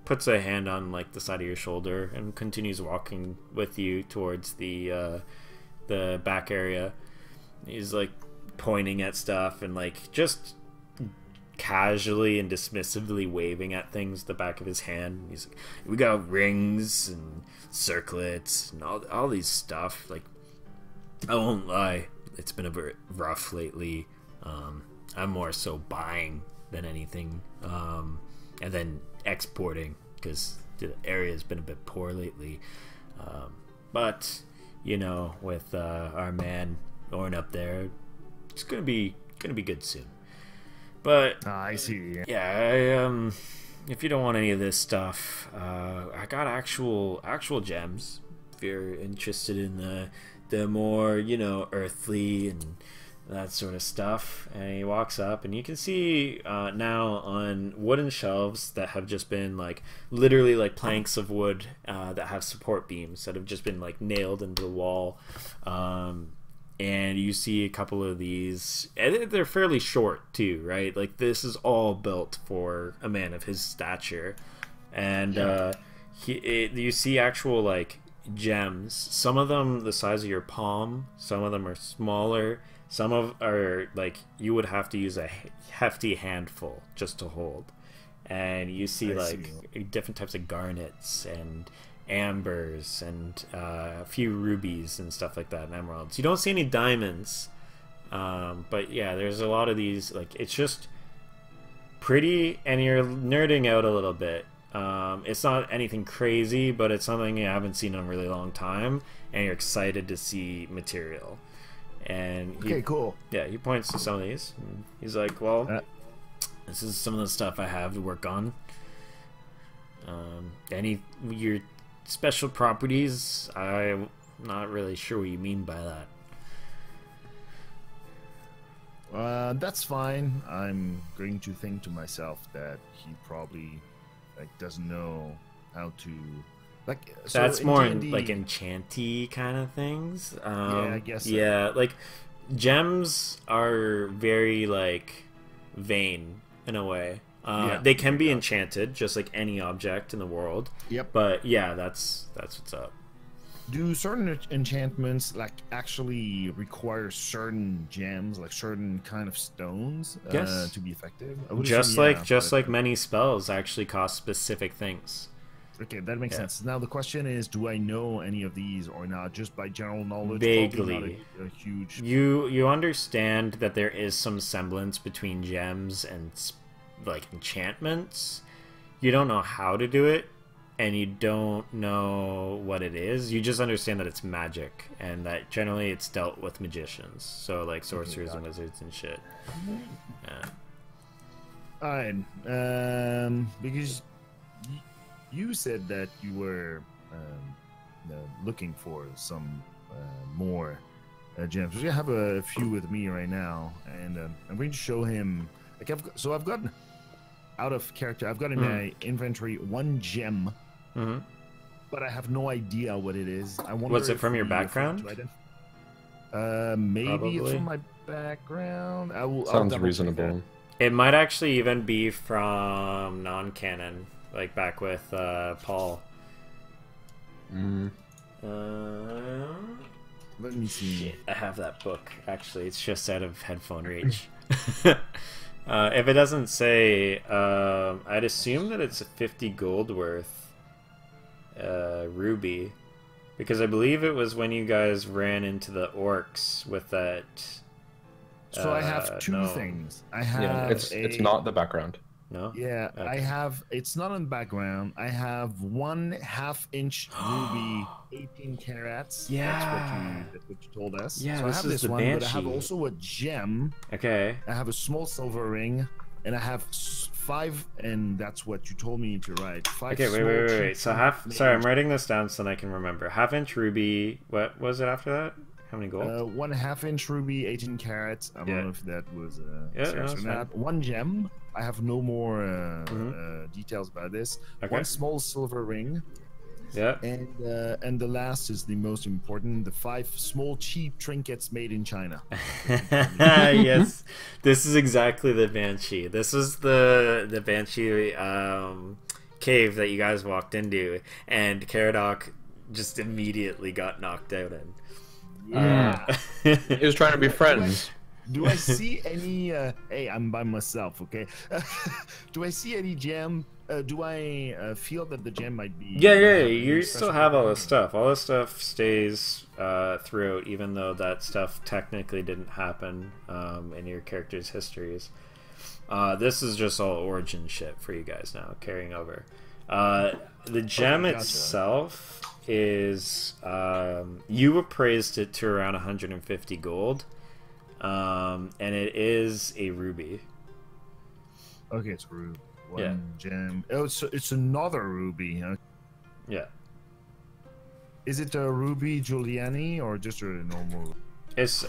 puts a hand on like the side of your shoulder, and continues walking with you towards the back area. He's like pointing at stuff and like just casually and dismissively waving at things the back of his hand. He's like, we got rings and circlets and all these stuff. Like, I won't lie, it's been a bit rough lately. I'm more so buying than anything, and then exporting because the area's been a bit poor lately. But you know, with our man Orn up there, it's gonna be good soon. But I see. Yeah, if you don't want any of this stuff, I got actual gems. If you're interested in the more, you know, earthly and that sort of stuff. And he walks up, and you can see now on wooden shelves that have just been like literally like planks of wood that have support beams that have just been like nailed into the wall. And you see a couple of these, and they're fairly short too, right? Like this is all built for a man of his stature. And you see actual like gems, some of them the size of your palm, some of them are smaller, some are like you would have to use a hefty handful just to hold. And you see different types of garnets and ambers and a few rubies and stuff like that, and emeralds. You don't see any diamonds, but yeah, there's a lot of these. Like, it's just pretty, and you're nerding out a little bit. It's not anything crazy, but it's something you haven't seen in a really long time, and you're excited to see material. And Cool. Yeah, he points to some of these. And he's like, well, this is some of the stuff I have to work on. Your special properties, I'm not really sure what you mean by that. That's fine. I'm going to think to myself that he probably doesn't know how to That's more D&D, like enchanty kind of things. Yeah, I guess so. Yeah, like gems are very like vain in a way. They can be enchanted, just like any object in the world. Yep. But yeah, that's what's up. Do certain enchantments like actually require certain gems, like certain kind of stones, Yes. to be effective? I would Just assume, like yeah, but- many spells actually cost specific things. Okay, that makes Yeah. sense. Now the question is, do I know any of these or not? Just by general knowledge, Vaguely. Probably not a huge. You understand that there is some semblance between gems and like enchantments. You don't know how to do it, and you don't know what it is. You just understand that it's magic, and that generally it's dealt with magicians, so like sorcerers and wizards and shit. Yeah. Alright, because you said that you were looking for some more gems. We have a few with me right now, and I'm going to show him. Like I've got out of character. I've got in my inventory 1 gem, but I have no idea what it is. I wonder. Was it if from your we- if we background? tried it. Maybe it's Probably. from my background. I'll Sounds double check that. reasonable. It might actually even be from non-canon, like back with Paul. Mm. Let me see. Shit, I have that book. Actually, it's just out of headphone reach. If it doesn't say, I'd assume that it's 50 gold worth ruby, because I believe it was when you guys ran into the orcs with that. So I have two no. things. I have Yeah, it's not the background. No. Yeah, I Okay. have. It's not in the background. I have 1/2 inch ruby, 18 carats. Yeah. That's what you told us. Yeah, so I this have is this the one, but I have Banshee. also a gem. Okay. I have a small silver ring, and I have 5, and that's what you told me to write. 5. Okay. Wait. small Wait. Wait. cheap Wait. So half. made- Sorry, I'm writing this down so that I can remember. 1/2 inch ruby. What was it after that? How many gold? 1/2 inch ruby, 18 carats. I don't Yeah. know if that was Yeah, serious that's or fine. not. 1 gem. I have no more Mhm. details about this. Okay. 1 small silver ring. Yeah. And the last is the most important, the 5 small cheap trinkets made in China. Yes, this is exactly the Banshee. This is the Banshee cave that you guys walked into, and Caradoc just immediately got knocked out in. Yeah. He was trying to be friends. Do I see any hey, I'm by myself, okay? Do I see any gem? Do I feel that the gem might be Yeah, any you special still have all property? this stuff. All this stuff stays throughout, even though that stuff technically didn't happen in your character's histories. This is just all origin shit for you guys now, carrying over. The gem gotcha. itself is you appraised it to around 150 gold, and it is a ruby. Okay, it's ruby. One Yeah. gem. Oh, it's another ruby. Huh? Yeah, Is it a ruby Giuliani or just a normal? it's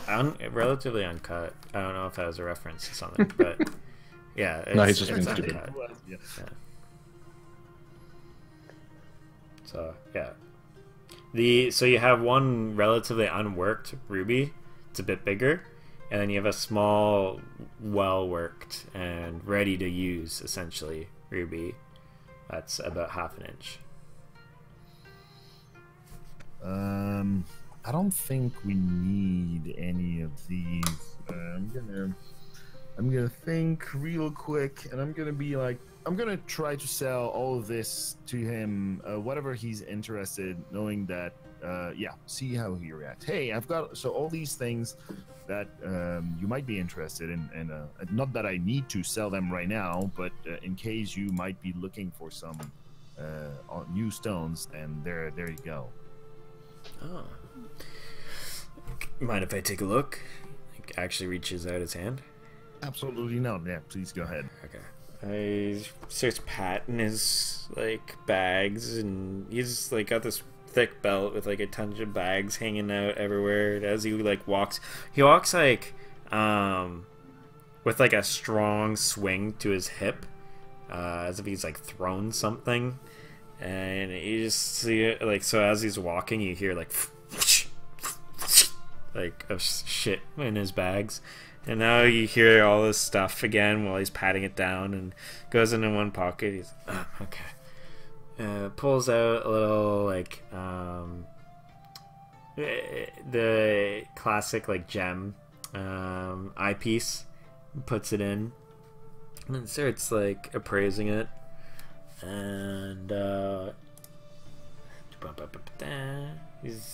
relatively uncut. I don't know if that was a reference to something, but yeah, No, he's it's just being stupid. uncut. Yeah. So yeah, so you have one relatively unworked ruby. It's a bit bigger, and then you have a small, well worked and ready to use essentially ruby. That's about 1/2 inch. I don't think we need any of these. I'm gonna think real quick, and I'm gonna try to sell all of this to him, whatever he's interested, knowing that, see how he reacts. Hey, I've got all these things that you might be interested in, and not that I need to sell them right now, but in case you might be looking for some new stones, and there you go. Oh. Mind if I take a look? He actually reaches out his hand. Absolutely not. Yeah, please go ahead. Okay. He starts patting his like bags, and he's like got this thick belt with like a ton of bags hanging out everywhere. And as he like walks, he walks like with like a strong swing to his hip, as if he's like thrown something. And you just see it like, so as he's walking, you hear like of shit in his bags, And now you hear all this stuff again while he's patting it down and goes into one pocket. He's okay. Pulls out a little like the classic like gem eyepiece, puts it in, and then starts like appraising it. And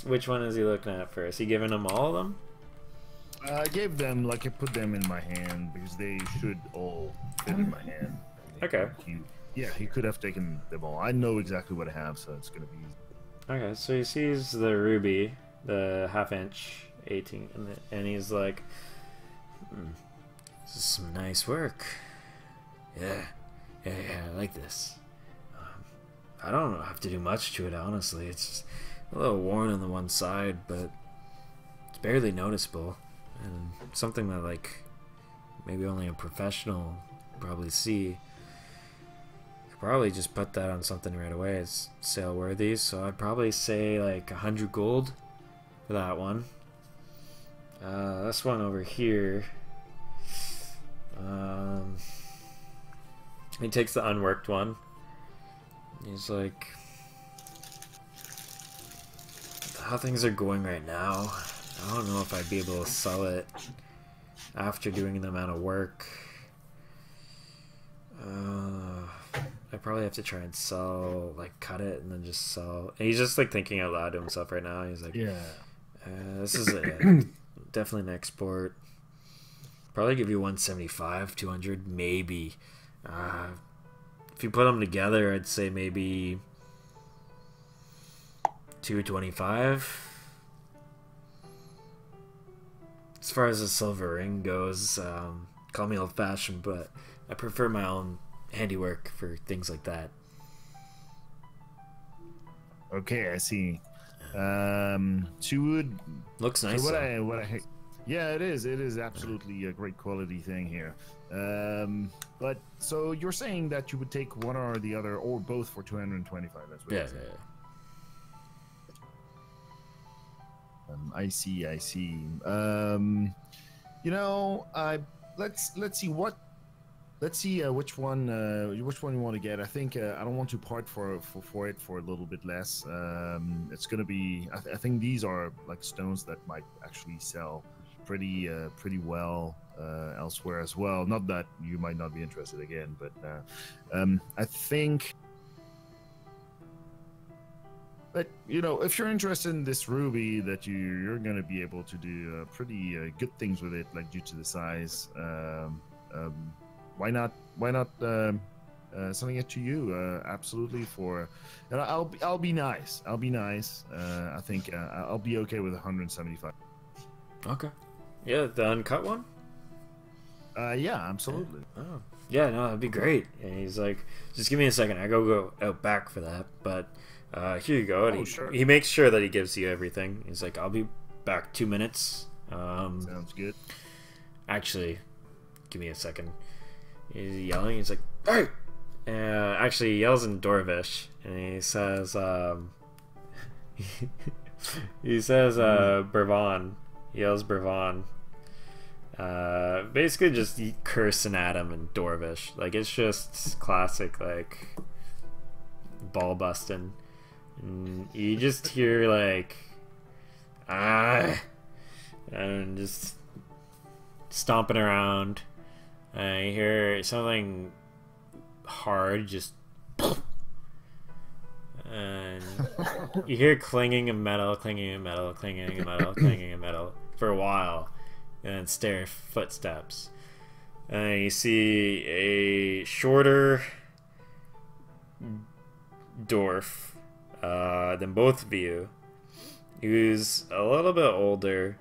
which one is he looking at first? He giving them all of them? I gave them, like, I put them in my hand because they should all fit in my hand. Okay. He could have taken them all. I know exactly what I have, so it's gonna be easy. Okay, so he sees the ruby, the half-inch 18, and he's like, this is some nice work. Yeah, I like this. I don't have to do much to it, honestly. It's just a little worn on the one side, but it's barely noticeable. And something that, like, maybe only a professional would probably see. Could probably just put that on something right away. It's sale worthy, so I'd probably say like 100 gold for that one. This one over here. He takes the unworked one. He's like, how things are going right now, I don't know if I'd be able to sell it after doing the amount of work. I probably have to try and sell, like, cut it and then just sell. And he's just like thinking out loud to himself right now. He's like, yeah, this is definitely an export. Probably give you 175, 200, maybe. If you put them together, I'd say maybe 225. As far as the silver ring goes, call me old-fashioned, but I prefer my own handiwork for things like that. Okay, I see. She would. Looks nice. So yeah, it is. It is absolutely a great quality thing here. But so you're saying that you would take one or the other or both for 225? That's what Yeah, you're saying. I see. You know, let's see which one you want to get. I think I don't want to part for it for a little bit less. It's gonna be. I think these are like stones that might actually sell pretty well elsewhere as well. Not that you might not be interested again, but I think. But you know, if you're interested in this ruby, that you're gonna be able to do pretty good things with it, like due to the size. Why not selling it to you? Absolutely. And I'll be nice. I think I'll be okay with 175. Okay. Yeah, the uncut one? Yeah, absolutely. Oh. Yeah, no, that'd be great. And he's like, just give me a second. I go out back for that. But here you go. And he makes sure that he gives you everything. He's like, I'll be back 2 minutes. Sounds good. Actually, give me a second. He's yelling. He's like, hey! Actually, he yells in Dorvish. And he says, Brevon. He yells Brevon. Basically just cursing at him in Dorvish. Like, it's just classic, like, ball busting. And you just hear, like, and just stomping around. And you hear something hard, just, and you hear clanging of metal for a while. And then stare footsteps. And you see a shorter dwarf than both of you, who's a little bit older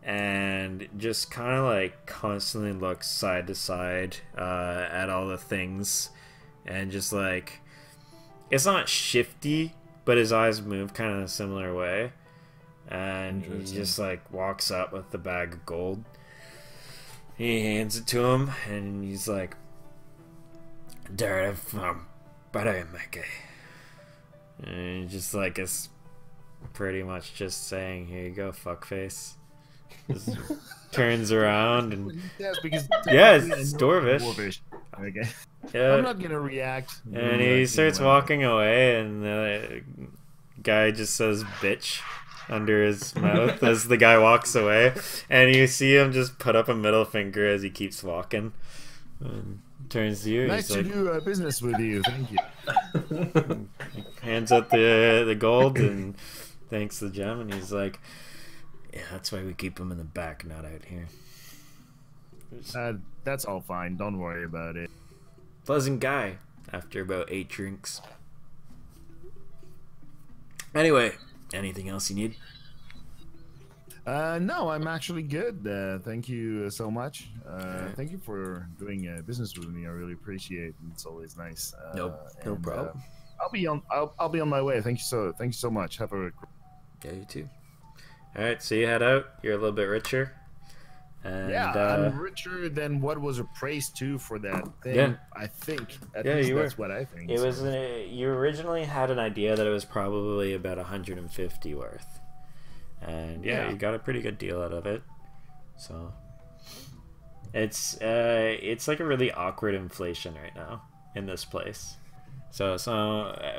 and just kind of like constantly looks side to side at all the things, and just like, it's not shifty, but his eyes move kind of a similar way. And he just like walks up with the bag of gold. He hands it to him, and he's like, and just like is pretty much just saying, here you go, fuckface. Just turns around and Yes, because yeah, technically it's I know Dwarvish. Okay. Yeah. I'm not gonna react. And he starts walking away, and the guy just says "bitch" under his mouth as the guy walks away, and you see him just put up a middle finger as he keeps walking. And turns to you. Nice he's to like, do business with you. Thank you. hands out the gold and thanks the gem, and he's like, "Yeah, that's why we keep him in the back, not out here." That's all fine. Don't worry about it. Pleasant guy after about 8 drinks. Anyway, anything else you need? No, I'm actually good. Thank you so much. Thank you for doing business with me. I really appreciate it. It's always nice. No problem. I'll be on my way. Thank you so much. Have a Yeah, you too. All right, so you head out. You're a little bit richer. And, I'm richer than what was appraised to for that thing. Yeah. I think. At Yeah, least you that's were. what I think. It was you originally had an idea that it was probably about 150 worth, and yeah, you got a pretty good deal out of it. So it's like a really awkward inflation right now in this place. So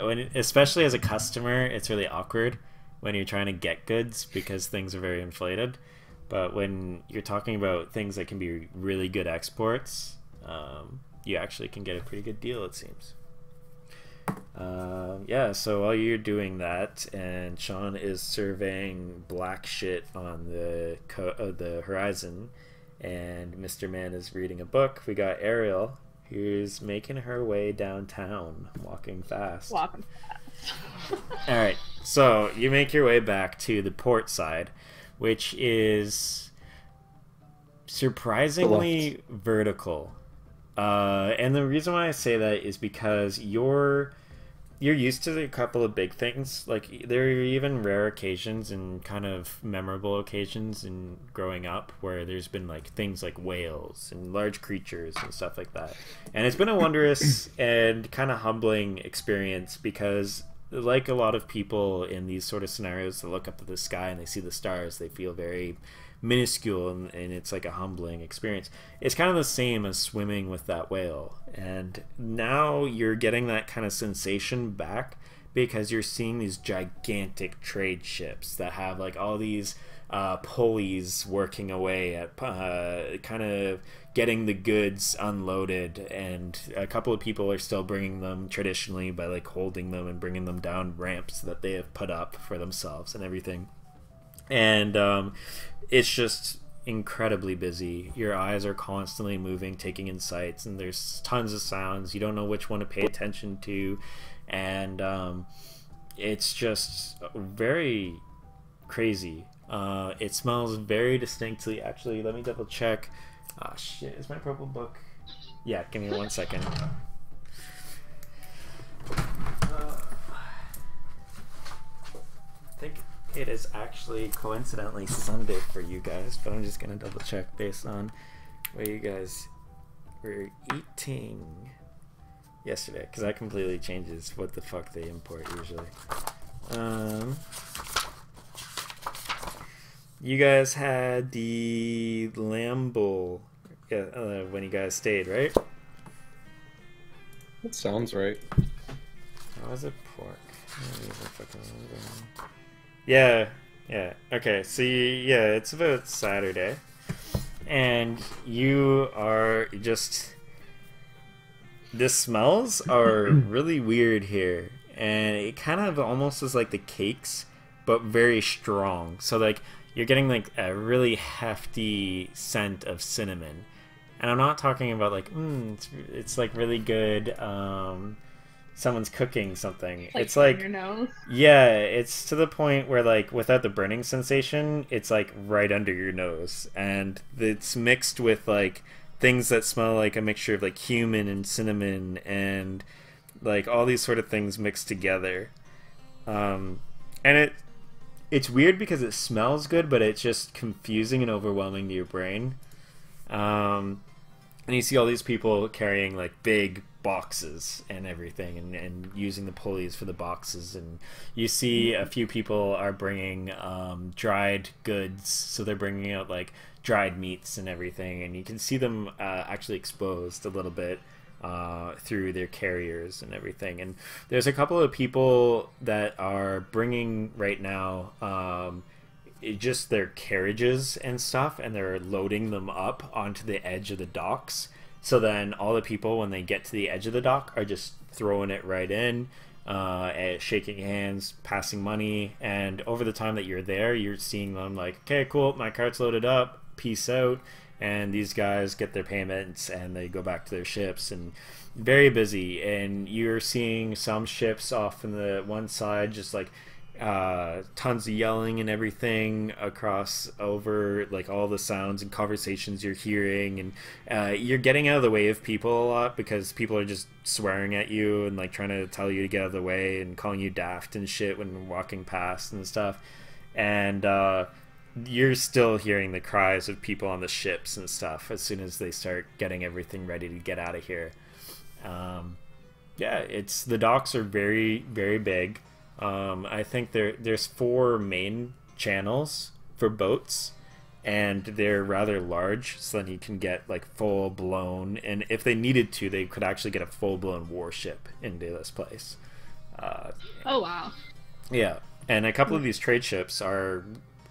when, especially as a customer, it's really awkward when you're trying to get goods because things are very inflated. But when you're talking about things that can be really good exports, you actually can get a pretty good deal, it seems. Yeah, so while you're doing that, and Sean is surveying black shit on the horizon, and Mr. Man is reading a book, we got Ariel, who's making her way downtown, walking fast. Walking fast. Alright, so you make your way back to the port side, which is surprisingly vertical. And the reason why I say that is because you're used to a couple of big things. Like, there are even rare occasions and kind of memorable occasions in growing up where there's been like things like whales and large creatures and stuff like that. And it's been a wondrous and kind of humbling experience because, like a lot of people in these sort of scenarios that look up to the sky and they see the stars, they feel very minuscule, and it's like a humbling experience. It's kind of the same as swimming with that whale, and now you're getting that kind of sensation back because you're seeing these gigantic trade ships that have like all these pulleys working away at kind of getting the goods unloaded, and a couple of people are still bringing them traditionally by like holding them and bringing them down ramps that they have put up for themselves and everything. And it's just incredibly busy. Your eyes are constantly moving, taking in sights, and there's tons of sounds. You don't know which one to pay attention to, and it's just very crazy. It smells very distinctly. Actually, let me double check. Ah, shit, is my purple book? Yeah, give me 1 second. I think it is actually coincidentally Sunday for you guys, but I'm just gonna double check based on where you guys were eating yesterday, because that completely changes what the fuck they import usually. You guys had the lamb bowl when you guys stayed, right? That sounds right. How was it pork? Yeah. Okay, so it's about Saturday, and you are just... The smells are really weird here, and it kind of almost is like the cakes, but very strong. So like, you're getting like a really hefty scent of cinnamon, and I'm not talking about like it's like really good someone's cooking something. It's like your nose. Yeah, it's to the point where like without the burning sensation, it's like right under your nose, and it's mixed with like things that smell like a mixture of like cumin and cinnamon and like all these sort of things mixed together. And it's weird because it smells good, but it's just confusing and overwhelming to your brain. And you see all these people carrying like big boxes and everything, and using the pulleys for the boxes. And you see a few people are bringing dried goods, so they're bringing out like dried meats and everything, and you can see them actually exposed a little bit through their carriers and everything. And there's a couple of people that are bringing right now just their carriages and stuff, and they're loading them up onto the edge of the docks. So then all the people, when they get to the edge of the dock, are just throwing it right in, shaking hands, passing money. And over the time that you're there, you're seeing them like, okay, cool, my cart's loaded up, peace out. And these guys get their payments and they go back to their ships, and very busy. And you're seeing some ships off in the one side just like tons of yelling and everything across over like all the sounds and conversations you're hearing. And you're getting out of the way of people a lot, because people are just swearing at you and like trying to tell you to get out of the way and calling you daft and shit when walking past and stuff. And you're still hearing the cries of people on the ships and stuff as soon as they start getting everything ready to get out of here. Yeah, it's, the docks are very, very big. I think there's 4 main channels for boats, and they're rather large, so then you can get like full blown, and if they needed to, they could actually get a full blown warship into this place. Oh wow. Yeah, and a couple of these trade ships are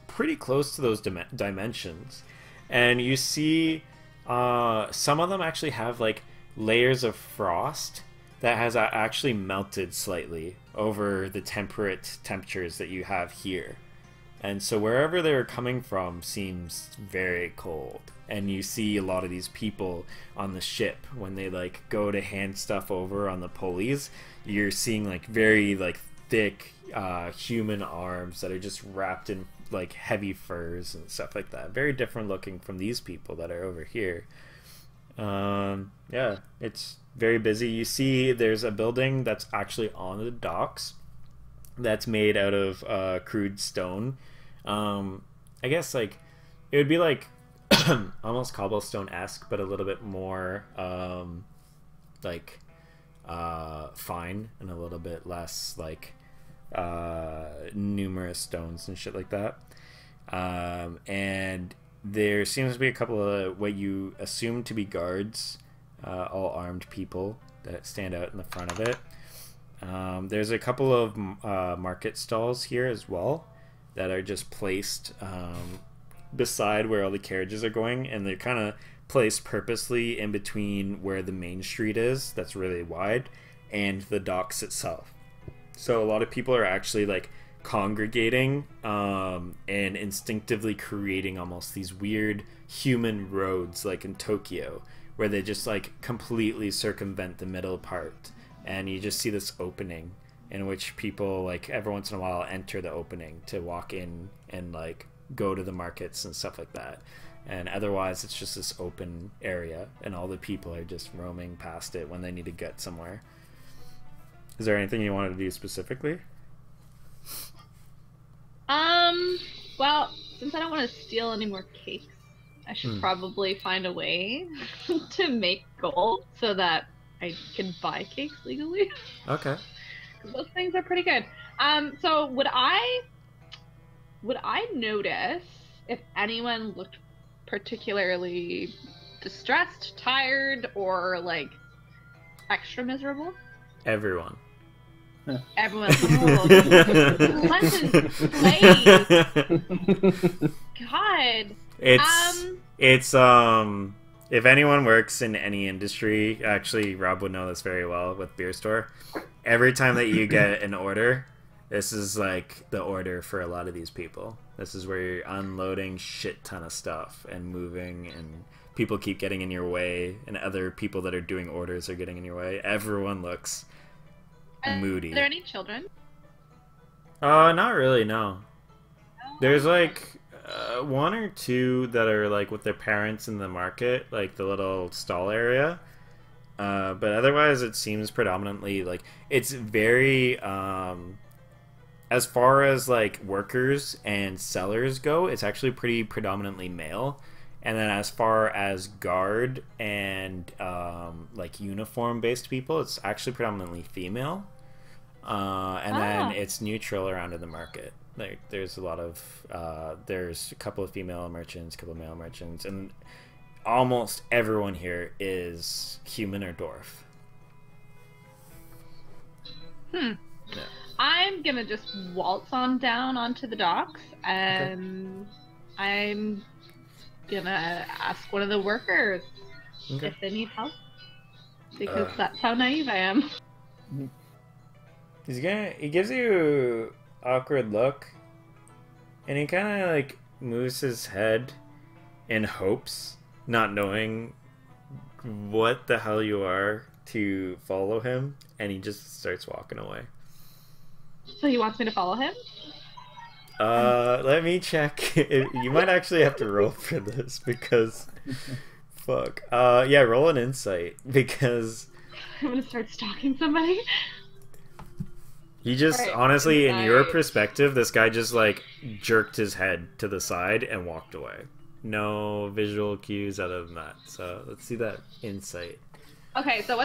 pretty close to those dimensions, and you see some of them actually have like layers of frost that has actually melted slightly over the temperate temperatures that you have here. And so wherever they're coming from seems very cold. And you see a lot of these people on the ship, when they like go to hand stuff over on the pulleys, you're seeing like very like thick human arms that are just wrapped in like heavy furs and stuff like that. Very different looking from these people that are over here. Yeah, it's very busy. You see there's a building that's actually on the docks that's made out of crude stone. I guess like it would be like almost cobblestone-esque, but a little bit more like fine, and a little bit less like numerous stones and shit like that. And there seems to be a couple of what you assume to be guards, all armed people that stand out in the front of it. There's a couple of market stalls here as well that are just placed beside where all the carriages are going, and they're kind of placed purposely in between where the main street is, that's really wide, and the docks itself. So a lot of people are actually like congregating and instinctively creating almost these weird human roads like in Tokyo, where they just like completely circumvent the middle part, and you just see this opening in which people like every once in a while enter the opening to walk in and like go to the markets and stuff like that. And otherwise it's just this open area, and all the people are just roaming past it when they need to get somewhere. Is there anything you wanted to do specifically? Well, since I don't want to steal any more cakes, I should probably find a way to make gold so that I can buy cakes legally. Okay. Those things are pretty good. So would I notice if anyone looked particularly distressed, tired, or like extra miserable? Everyone. Everyone. Oh, Clemson's late. God. It's if anyone works in any industry, actually Rob would know this very well with beer store. Every time that you get an order, this is like the order for a lot of these people. This is where you're unloading shit ton of stuff and moving, and people keep getting in your way, and other people that are doing orders are getting in your way. Everyone looks moody. Are there any children? Not really, no. There's like one or two that are like with their parents in the market, like the little stall area. But otherwise it seems predominantly like it's very as far as like workers and sellers go, it's actually pretty predominantly male. And then as far as guard and like uniform based people, it's actually predominantly female. And then it's neutral around in the market. Like there's a lot of there's a couple of female merchants, a couple of male merchants, and almost everyone here is human or dwarf. Yeah. I'm gonna just waltz on down onto the docks, and I'm gonna ask one of the workers if they need help, because that's how naive I am. He gives you an awkward look, and he kind of like moves his head in hopes, not knowing what the hell you are, to follow him, and he just starts walking away. So he wants me to follow him? Let me check. You might actually have to roll for this because fuck. Yeah, roll an insight because I'm gonna start stalking somebody. he just honestly, in your perspective, this guy just like jerked his head to the side and walked away. No visual cues other than that. So let's see that insight. Okay, so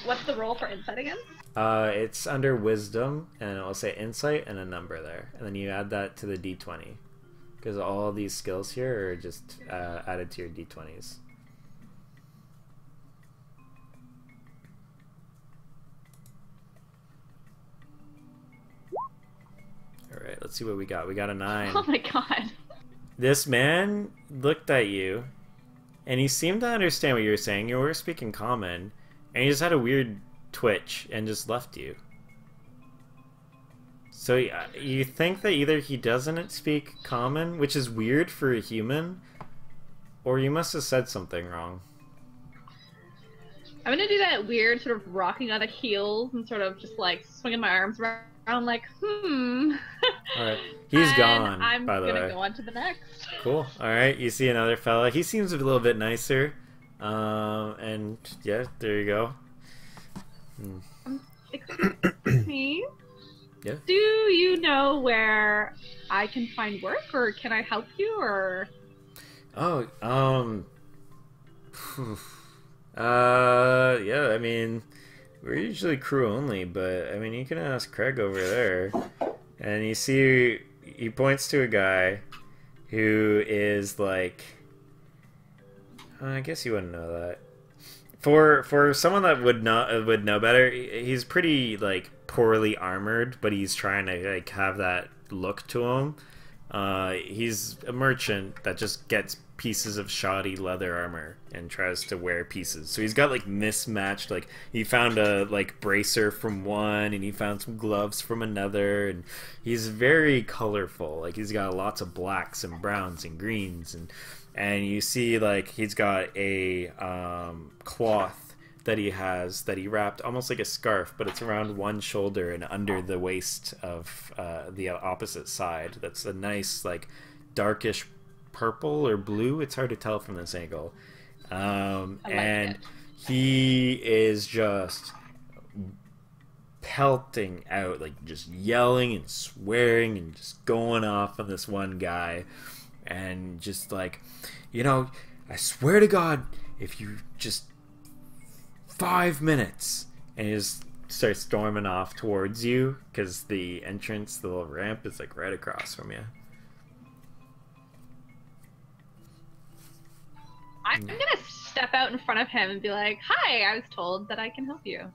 what's the roll for insight again? It's under wisdom, and it'll say insight and a number there, and then you add that to the d20, because all these skills here are just added to your d20s. All right, let's see what we got. We got a 9. Oh my god. This man looked at you, and he seemed to understand what you were saying. You were speaking common, and he just had a weird twitch and just left you. So you think that either he doesn't speak common, which is weird for a human, or you must have said something wrong. I'm gonna do that weird sort of rocking on the heels and sort of just like swinging my arms around like, Alright, he's gone, I'm by the way. I'm gonna go on to the next. Cool. Alright, you see another fella. He seems a little bit nicer. And yeah, there you go. Excuse me? Yeah? Do you know where I can find work, or can I help you, or... Oh, yeah, I mean, we're usually crew only, but, I mean, you can ask Craig over there. And you see, he points to a guy who is, like, I guess you wouldn't know that. For someone that would know better, he's pretty, like, poorly armored, but he's trying to, like, have that look to him. He's a merchant that just gets pieces of shoddy leather armor and tries to wear pieces. So he's got like mismatched, like he found a like bracer from one and he found some gloves from another, and he's very colorful. Like he's got lots of blacks and browns and greens, and you see like he's got a cloth that he has that he wrapped almost like a scarf, but it's around one shoulder and under the waist of the opposite side. That's a nice like darkish purple or blue. It's hard to tell from this angle. And he is just pelting out, like just yelling and swearing and just going off on this one guy, and just like, you know, I swear to God, if you just 5 minutes, and he just starts storming off towards you because the entrance, the little ramp, is like right across from you. I'm gonna step out in front of him and be like, "Hi, I was told that I can help you."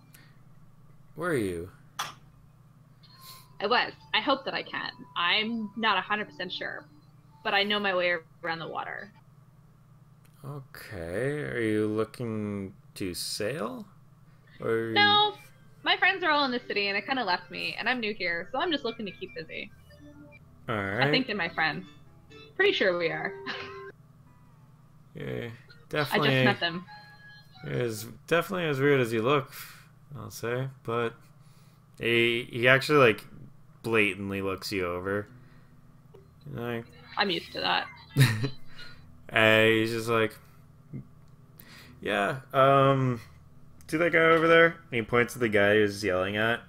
Where are you? I was. I hope that I can. I'm not 100% sure, but I know my way around the water. Okay, are you looking to sail? Or No, my friends are all in the city, and it kind of left me, and I'm new here, so I'm just looking to keep busy. Alright. I think they're my friends. Pretty sure we are. Yeah, I definitely. just met them. Is definitely as weird as you look, I'll say, but he actually like blatantly looks you over. Like, I'm used to that. and he's just like, yeah, see that guy over there? And he points to the guy who's yelling at.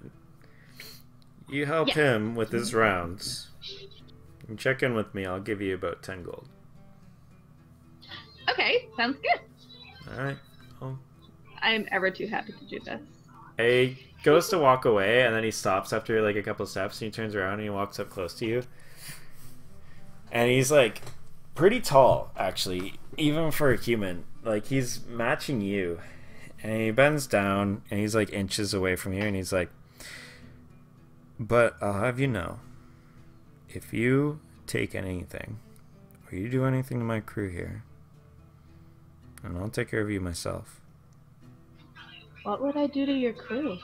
You help him with his rounds. You check in with me, I'll give you about 10 gold. Okay, sounds good. All right. Well, I'm ever too happy to do this. he goes to walk away, and then he stops after like a couple steps, and he turns around and he walks up close to you. And he's like pretty tall, actually, even for a human. Like he's matching you. And he bends down, and he's like inches away from you, and he's like, "But I'll have you know, if you take anything, or you do anything to my crew here, and I'll take care of you myself." What would I do to your crew?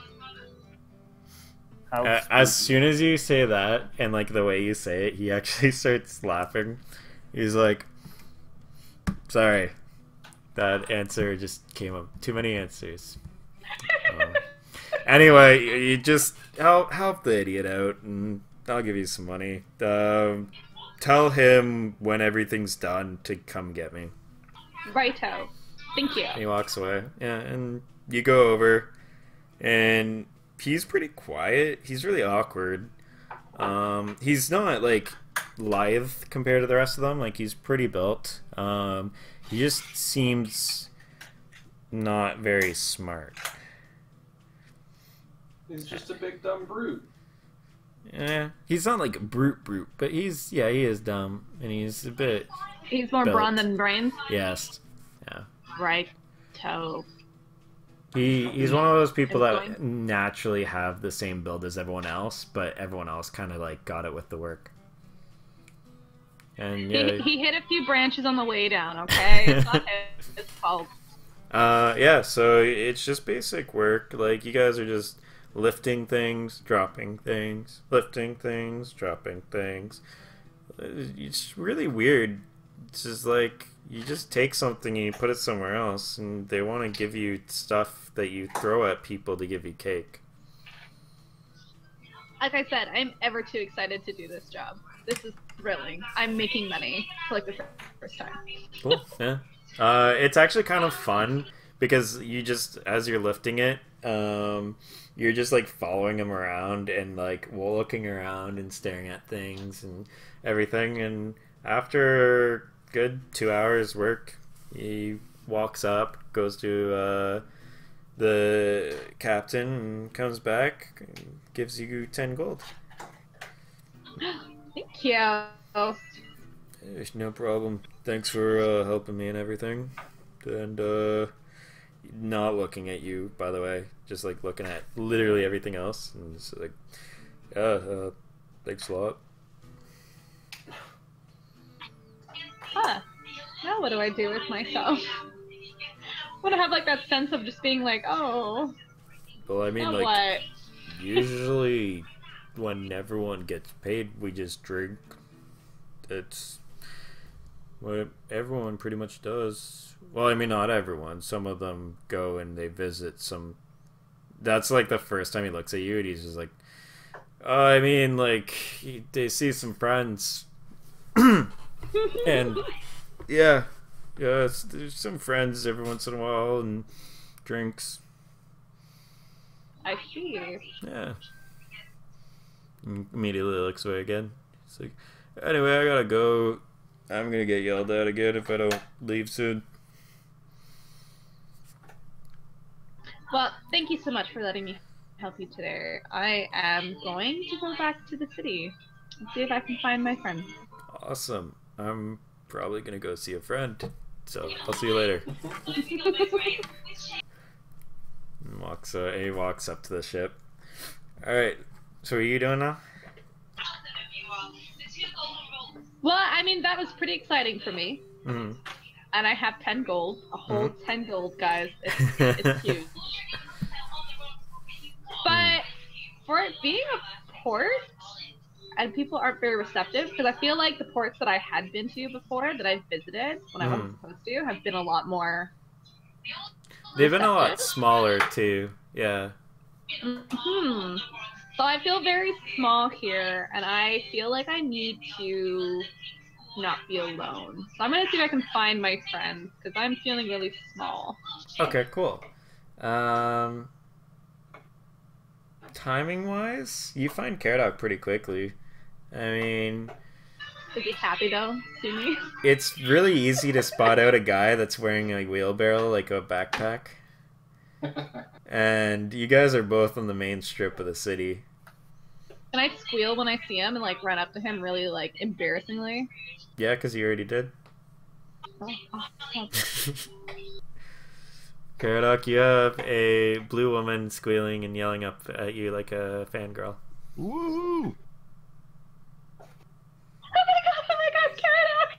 As soon as you say that, and like the way you say it, he actually starts laughing. He's like, "Sorry, that answer just came up. Too many answers." Anyway, you just help the idiot out, and I'll give you some money. Tell him when everything's done to come get me. Righto. Thank you. And he walks away. Yeah, and you go over, and he's pretty quiet. He's really awkward. He's not like lithe compared to the rest of them. Like he's pretty built. He just seems not very smart. He's just a big dumb brute. Yeah, he's not like brute, but he is dumb, and he's a bit. He's more built. brawn than brains. Yes. Yeah. Righto. He's one of those people that Going. naturally have the same build as everyone else, but everyone else kind of like got it with the work. And yeah, He hit a few branches on the way down, okay? It's not his fault. yeah. So it's just basic work. Like you guys are just lifting things, dropping things, lifting things, dropping things. It's really weird. It's just like you just take something and you put it somewhere else, and they want to give you stuff that you throw at people to give you cake. Like I said, I'm ever too excited to do this job. This is thrilling. I'm making money for like the first time. Cool. Yeah. It's actually kind of fun because you just, as you're lifting it, you're just like following him around and like looking around and staring at things and everything. And after good 2 hours work, he walks up, goes to the captain, and comes back, and gives you 10 gold. Thank you. There's no problem. Thanks for helping me and everything. And not looking at you, by the way. Just like looking at literally everything else. And just like, yeah, thanks a lot. Huh. Now what do I do with myself? Want to have like that sense of just being like, oh. Well, I mean, now like, what? usually when everyone gets paid, we just drink. It's what everyone pretty much does. Well, I mean, not everyone. Some of them go and they visit some. That's like the first time he looks at you, and he's just like, I mean, like, they see some friends. And yeah, there's some friends every once in a while, and drinks. I see. Yeah. And immediately looks away again. It's like, anyway, I gotta go. I'm gonna get yelled at again if I don't leave soon. Well, thank you so much for letting me help you today. I am going to go back to the city and see if I can find my friend. Awesome. I'm probably gonna go see a friend. So I'll see you later. And he walks up to the ship. Alright, so what are you doing now? Well, I mean, that was pretty exciting for me. Mm-hmm. And I have 10 gold. A whole 10 gold, guys. It's huge. But for it being a port, and people aren't very receptive, because I feel like the ports that I had been to before, that I've visited when I wasn't supposed to, have been a lot more They've been a lot receptive. smaller too. Yeah. Hmm. So I feel very small here, and I feel like I need to not be alone. So I'm gonna see if I can find my friends, because I'm feeling really small. Okay, cool. Timing wise, you find Caradog pretty quickly. I mean, Is he happy though? See me? It's really easy to spot out a guy that's wearing a wheelbarrow, like a backpack. And you guys are both on the main strip of the city. Can I squeal when I see him and like run up to him really like embarrassingly? Yeah, because you already did. Oh, awesome. Caradoc, you have a blue woman squealing and yelling up at you like a fangirl. Woohoo! Oh my god, Caradoc!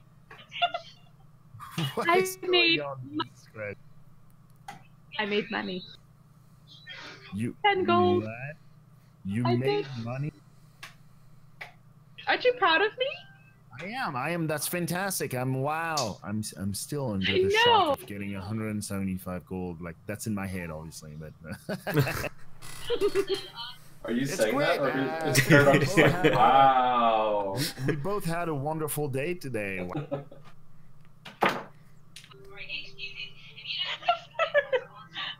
What I is going made on in this thread? I made money. You 10 gold. what? You I made did. money? Aren't you proud of me? I am. That's fantastic. Wow. I'm still under I the know. shock of getting 175 gold. Like that's in my head, obviously, but. Are you It's saying great, that? Or man. is Paradox just like, wow? We both had a wonderful day today.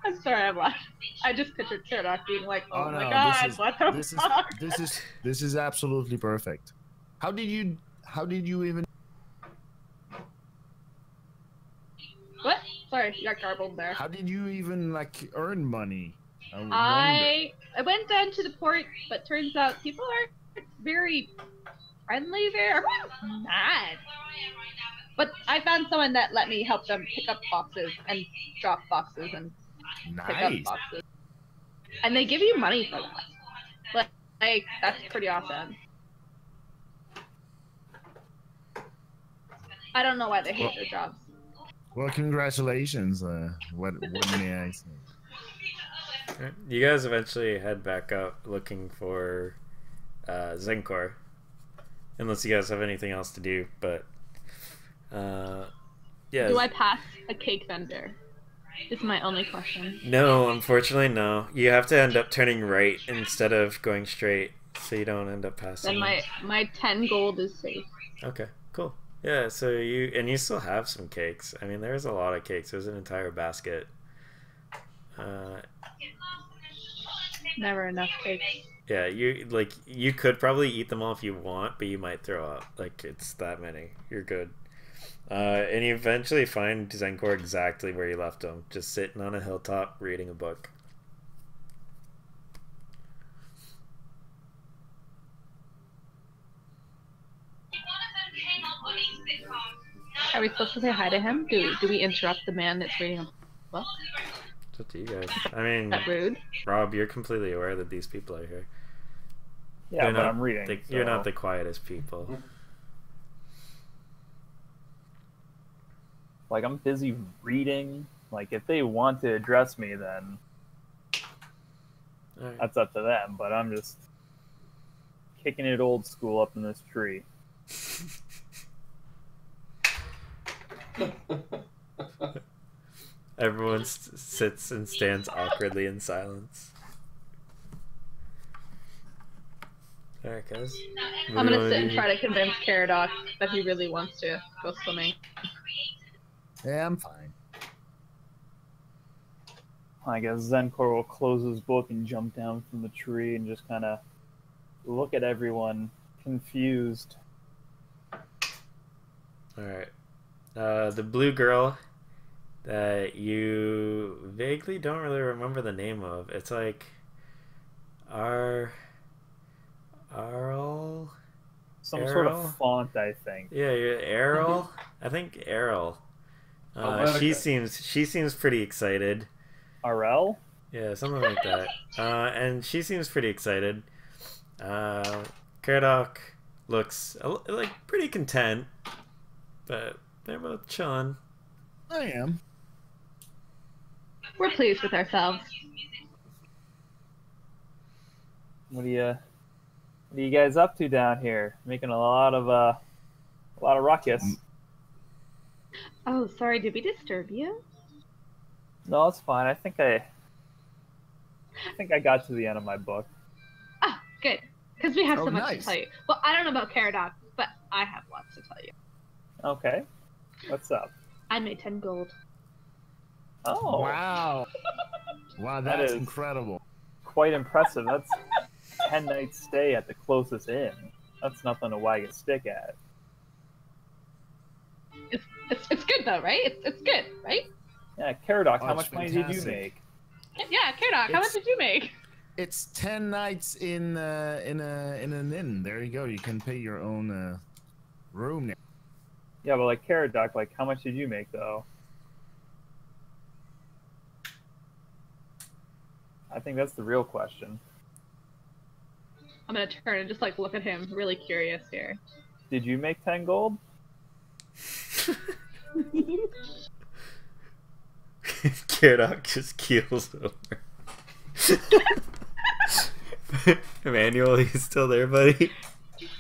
I'm sorry, I'm laughing. I just pictured Caradoc being like, "Oh, my no, god, what the fuck?" This is absolutely perfect. How did you even? What? Sorry, you got garbled there. How did you even like earn money? wonder. I went down to the port, but turns out people aren't very friendly there. Everyone's mad. But I found someone that let me help them pick up boxes and drop boxes and pick up Nice. boxes. And they give you money for that. Like that's pretty awesome. I don't know why they hate their jobs. Well, congratulations. What may I say? You guys eventually head back up looking for Zenkor. Unless you guys have anything else to do, but yeah. Do I pass a cake vendor? Is my only question. No, unfortunately, no. You have to end up turning right instead of going straight, so you don't end up passing. Then my 10 gold is safe. Okay, cool. Yeah, so you still have some cakes. I mean, there's a lot of cakes. There's an entire basket. Never enough cakes. Yeah, you could probably eat them all if you want, but you might throw up. Like it's that many. You're good. And you eventually find Zenkor exactly where you left him, just sitting on a hilltop reading a book. Are we supposed to say hi to him? Do we interrupt the man that's reading a book? It's up to you guys. I mean, Is that rude? Rob, you're completely aware that these people are here. Yeah, You're but not I'm reading. You're so- not the quietest people. Like, I'm busy reading. Like, if they want to address me, then All right. that's up to them. But I'm just kicking it old school up in this tree. Everyone sits and stands awkwardly in silence. Alright, guys. I'm gonna sit and try to convince Caradoc that he really wants to go swimming. Yeah, I'm fine. I guess Zenkor will close his book and jump down from the tree and just kind of look at everyone confused. Alright. The blue girl that you vaguely don't really remember the name of. It's like Arl? Some sort Errol? of font, I think. Yeah, Errol? I think Errol. She seems pretty excited. RL? Yeah, something like that. And she seems pretty excited. Caradoc looks like pretty content, but they're both chilling. I am. We're pleased with ourselves. What are you guys up to down here? Making a lot of ruckus. Oh, sorry, did we disturb you? No, it's fine. I think I got to the end of my book. Ah, good. Because we have Oh, so much to nice. tell you. Well, I don't know about Caradoc, but I have lots to tell you. Okay. What's up? I made 10 gold. Oh, Wow. Wow, That that's is- incredible. quite impressive. That's 10 nights stay at the closest inn. That's nothing to wag a stick at. It's good though, right? It's good, right? Yeah, Caradoc, Oh, how it's much money did you fantastic. make? Yeah, Caradoc, how much did you make? It's 10 nights in an inn. There you go. You can pay your own room now. Yeah, but like Caradoc, like how much did you make though? I think that's the real question. I'm gonna turn and just like look at him, really curious here. Did you make 10 gold? Caradoc just keels over. Emmanuel, you still there, buddy?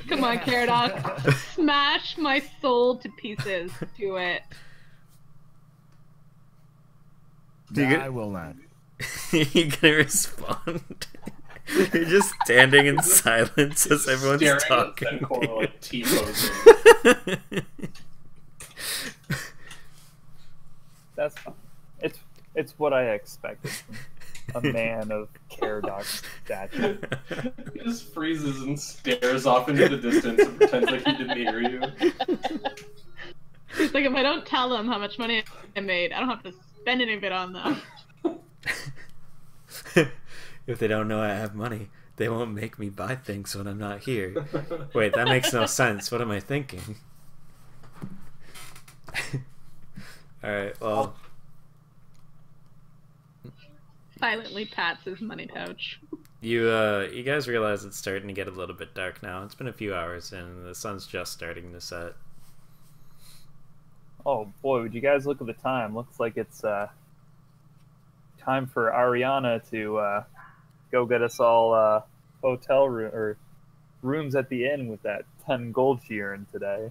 Come on, Caradoc. Smash my soul to pieces. Do it. Do you No, get- I will not. You gonna respond? You're just standing in silence as everyone's Staring talking. at Sencor, like T-posing. That's fine. It's what I expected from a man of Caradoc's stature. He just freezes and stares off into the distance and pretends like he didn't hear you. It's like if I don't tell them how much money I made, I don't have to spend any of it on them. If they don't know I have money, they won't make me buy things when I'm not here. Wait, that makes no sense. What am I thinking? Alright, well... Silently pats his money pouch. You guys realize it's starting to get a little bit dark now. It's been a few hours and the sun's just starting to set. Oh boy, would you guys look at the time? Looks like it's time for Ariana to go get us all hotel room or rooms at the inn with that 10 gold she earned today.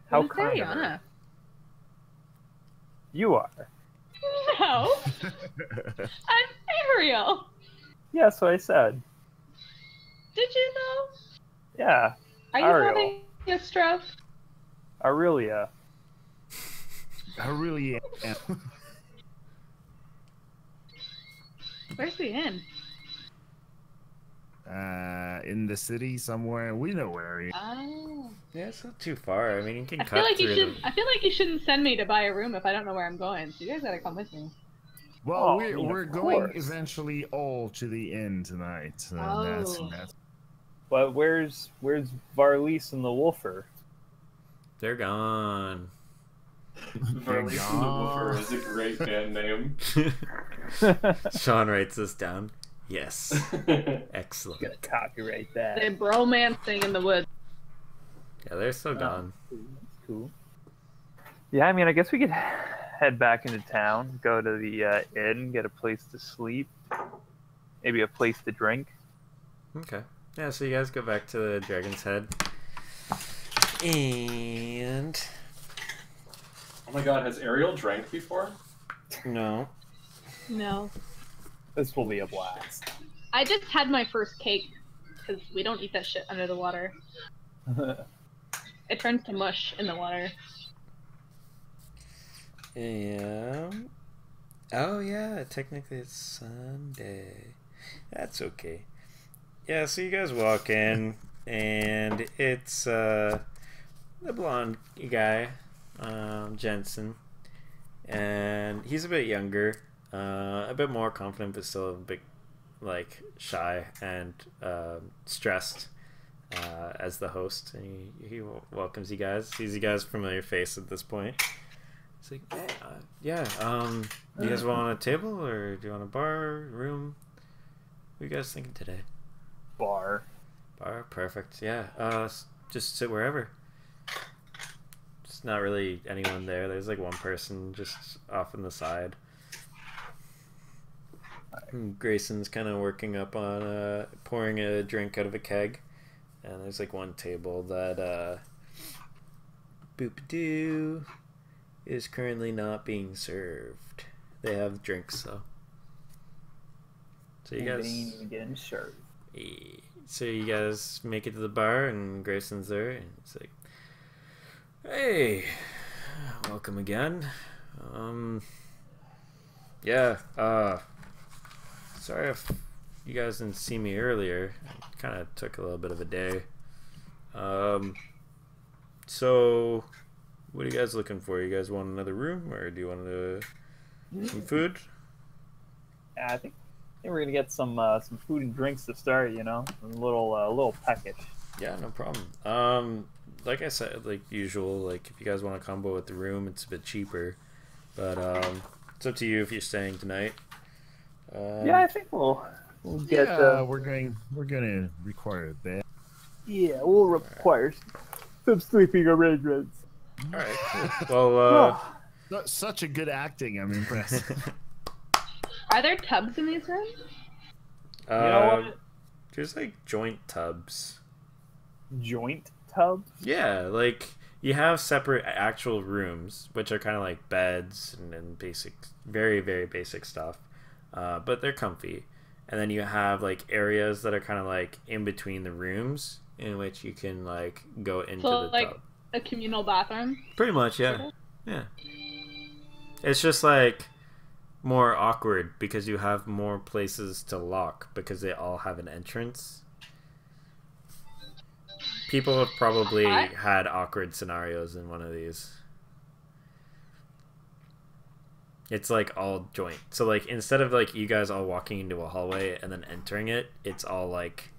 How Who's kind of her. Ariana? You are. No, I'm Ariel. Yeah, that's what I said. Did you know? Yeah, Are you Ariel. having a stroke? Aurelia. I really am. Where's the inn? In the city somewhere. We know where he is. Oh. Yeah, it's not too far. I mean, you can I cut feel like you through should. the... I feel like you shouldn't send me to buy a room if I don't know where I'm going. So you guys gotta come with me. Well, Oh, I mean, we're of going course. eventually all to the inn tonight. Oh. That's But where's Varlise and the Wolfer? They're gone. Varlise and the Woofer is a great band name. Sean writes this down. Yes. Excellent. Gonna copyright that. They're bromancing in the woods. Yeah, they're still gone. That's cool. Yeah, I mean, I guess we could head back into town, go to the inn, get a place to sleep, maybe a place to drink. Okay. Yeah, so you guys go back to the Dragon's Head. And... Oh my god, has Ariel drank before? No. No. This will be a blast. I just had my first cake because we don't eat that shit under the water. It turns to mush in the water. Yeah. Oh, yeah, technically it's Sunday. That's okay. Yeah, so you guys walk in, and it's the blonde guy, Jensen. And he's a bit younger, a bit more confident, but still a bit, like, shy and stressed as the host. And he welcomes you guys, sees you guys' familiar face at this point. He's like, yeah, you guys want a table, or do you want a bar, room? What are you guys thinking today? Bar. Bar, perfect. Yeah, just sit wherever. There's not really anyone there. There's like one person just off on the side. And Grayson's kind of working up on pouring a drink out of a keg. And there's like one table that boop-doo is currently not being served. They have drinks though. So you guys... Getting served. So you guys make it to the bar, and Grayson's there, and it's like, "Hey, welcome again. Yeah. Sorry if you guys didn't see me earlier. It kind of took a little bit of a day. So what are you guys looking for? You guys want another room, or do you want some food? I think we're gonna get some food and drinks to start. You know, a little package. Yeah, no problem. Like I said, like usual, like if you guys want a combo with the room, it's a bit cheaper. But it's up to you if you're staying tonight. Yeah, I think we'll get. Yeah, we're gonna require a bed. Yeah, we'll require some sleeping arrangements. All right. Cool. Well, That's such a good acting. I'm impressed. Are there tubs in these rooms? You know what? There's like joint tubs. Joint tubs? Yeah, like you have separate actual rooms, which are kind of like beds and basic, very, very basic stuff. But they're comfy. And then you have like areas that are kind of like in between the rooms in which you can like go into So, the like, tub. a communal bathroom? Pretty much, yeah. Yeah. It's just like more awkward because you have more places to lock because they all have an entrance. People have probably had awkward scenarios in one of these. It's like all joint. So like instead of like you guys all walking into a hallway and then entering it, it's all like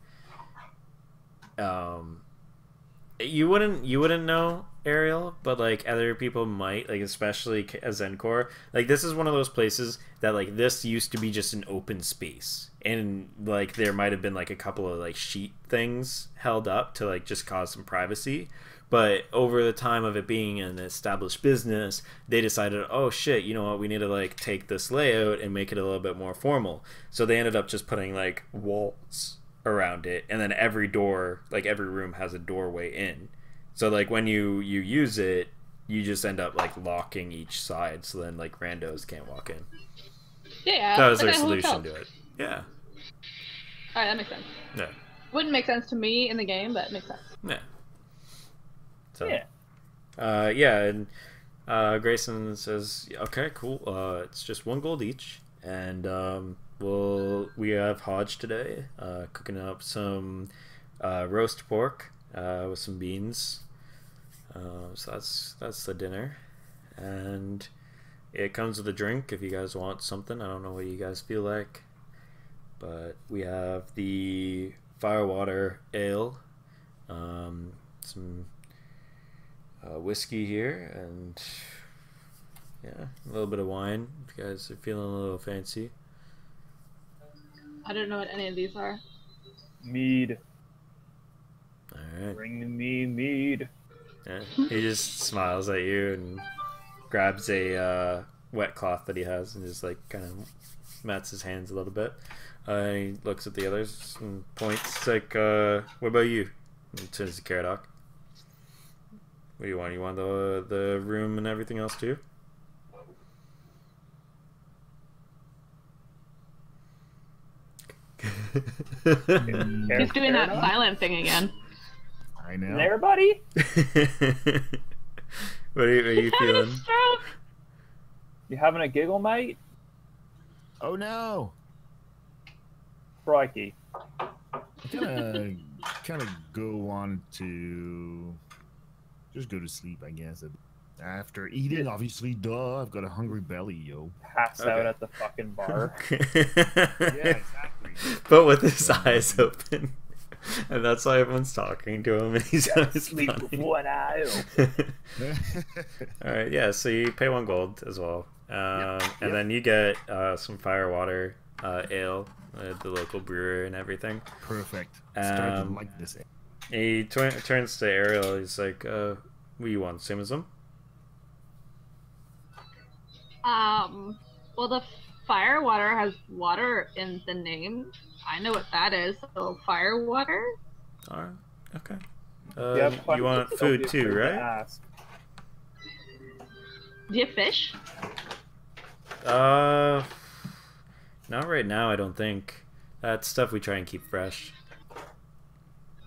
you wouldn't know, Ariel, but like other people might, like especially Zencor. Like this is one of those places that like this used to be just an open space, and like there might have been like a couple of like sheet things held up to like just cause some privacy. But over the time of it being an established business, they decided, oh shit, you know what, we need to like take this layout and make it a little bit more formal. So they ended up just putting like walls around it, and then every door, like every room has a doorway in. So like when you use it, you just end up like locking each side, so then like randos can't walk in. Yeah, That was like their a solution hotel. to it. Yeah. Alright, that makes sense. Yeah. Wouldn't make sense to me in the game, but it makes sense. Yeah. So, Yeah. yeah, and Grayson says, okay, cool. It's just 1 gold each, and we have Hodge today, cooking up some roast pork with some beans. So that's the dinner, and it comes with a drink if you guys want something. I don't know what you guys feel like, but we have the Firewater Ale, some whiskey here, and yeah, a little bit of wine if you guys are feeling a little fancy. I don't know what any of these are. Mead. Alright. Bring me mead. Yeah. He just smiles at you and grabs a wet cloth that he has and just like kind of mats his hands a little bit. And he looks at the others and points. It's like, what about you? And turns to Caradoc. What do you want? You want the room and everything else too? He's doing that silent thing again. I know. There, buddy? What are you feeling? You having a giggle, mate? Oh no! Crikey. Kind of go on to just go to sleep, I guess. After eating, obviously, duh. I've got a hungry belly, yo. Pass out Okay. at the fucking bar. Yeah, exactly. But with his eyes open. And that's why everyone's talking to him and he's always Sleep with funny. one eye open. Alright, yeah, so you pay 1 gold as well. And Yep. then you get some Firewater ale, the local brewer and everything. Perfect. Starting Um, to like this. He turns to Ariel, he's like, what do you want, same as him? Well, the Firewater has water in the name. I know what that is. So Firewater. Alright, okay. Yeah, You want don't food be too, afraid to right? ask. Do you have fish? Not right now, I don't think. That's stuff we try and keep fresh.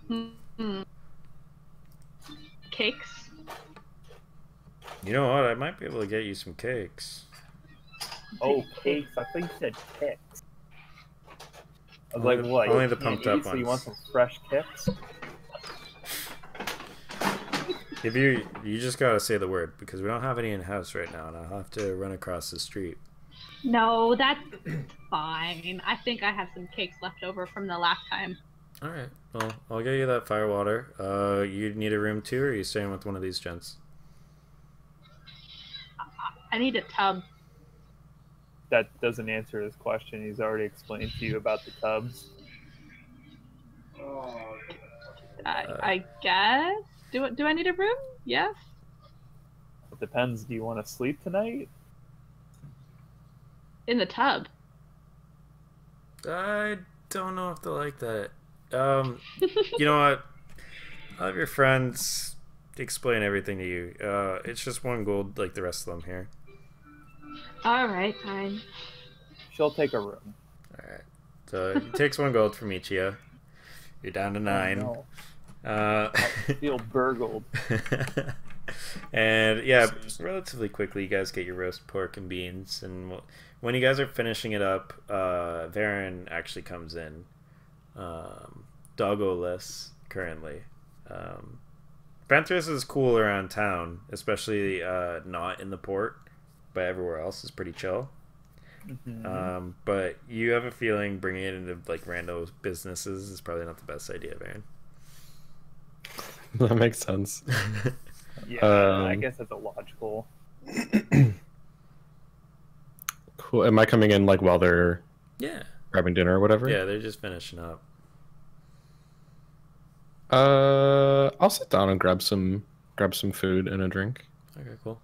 Hmm. Cakes. You know what? I might be able to get you some cakes. Oh, cakes. I think you said kicks. I was Only like, the- what? only you the can't pumped up eat, so you ones. want some fresh kicks? You just gotta say the word because we don't have any in house right now, and I'll have to run across the street. No, that's fine. I think I have some cakes left over from the last time. All right. Well, I'll get you that fire water. You need a room too, or are you staying with one of these gents? I need a tub. That doesn't answer his question. He's already explained to you about the tubs. I guess. Do I need a room? Yes. It depends. Do you want to sleep tonight? In the tub. I don't know if they like that. You know what? I'll have your friends explain everything to you. It's just 1 gold like the rest of them here. All right, fine. She'll take a room. Alright. So it takes 1 gold from each of you. You're down to 9. Oh, no. I feel burgled. And yeah, relatively quickly you guys get your roast pork and beans, and when you guys are finishing it up, Varen actually comes in, doggoless currently. Ventress is cool around town, especially not in the port, but everywhere else is pretty chill. Mm-hmm. But you have a feeling bringing it into like rando businesses is probably not the best idea, Varen. That makes sense. Yeah, I guess that's a logical. Cool. Am I coming in like while they're grabbing dinner or whatever? Yeah, they're just finishing up. I'll sit down and grab some food and a drink. Okay, cool.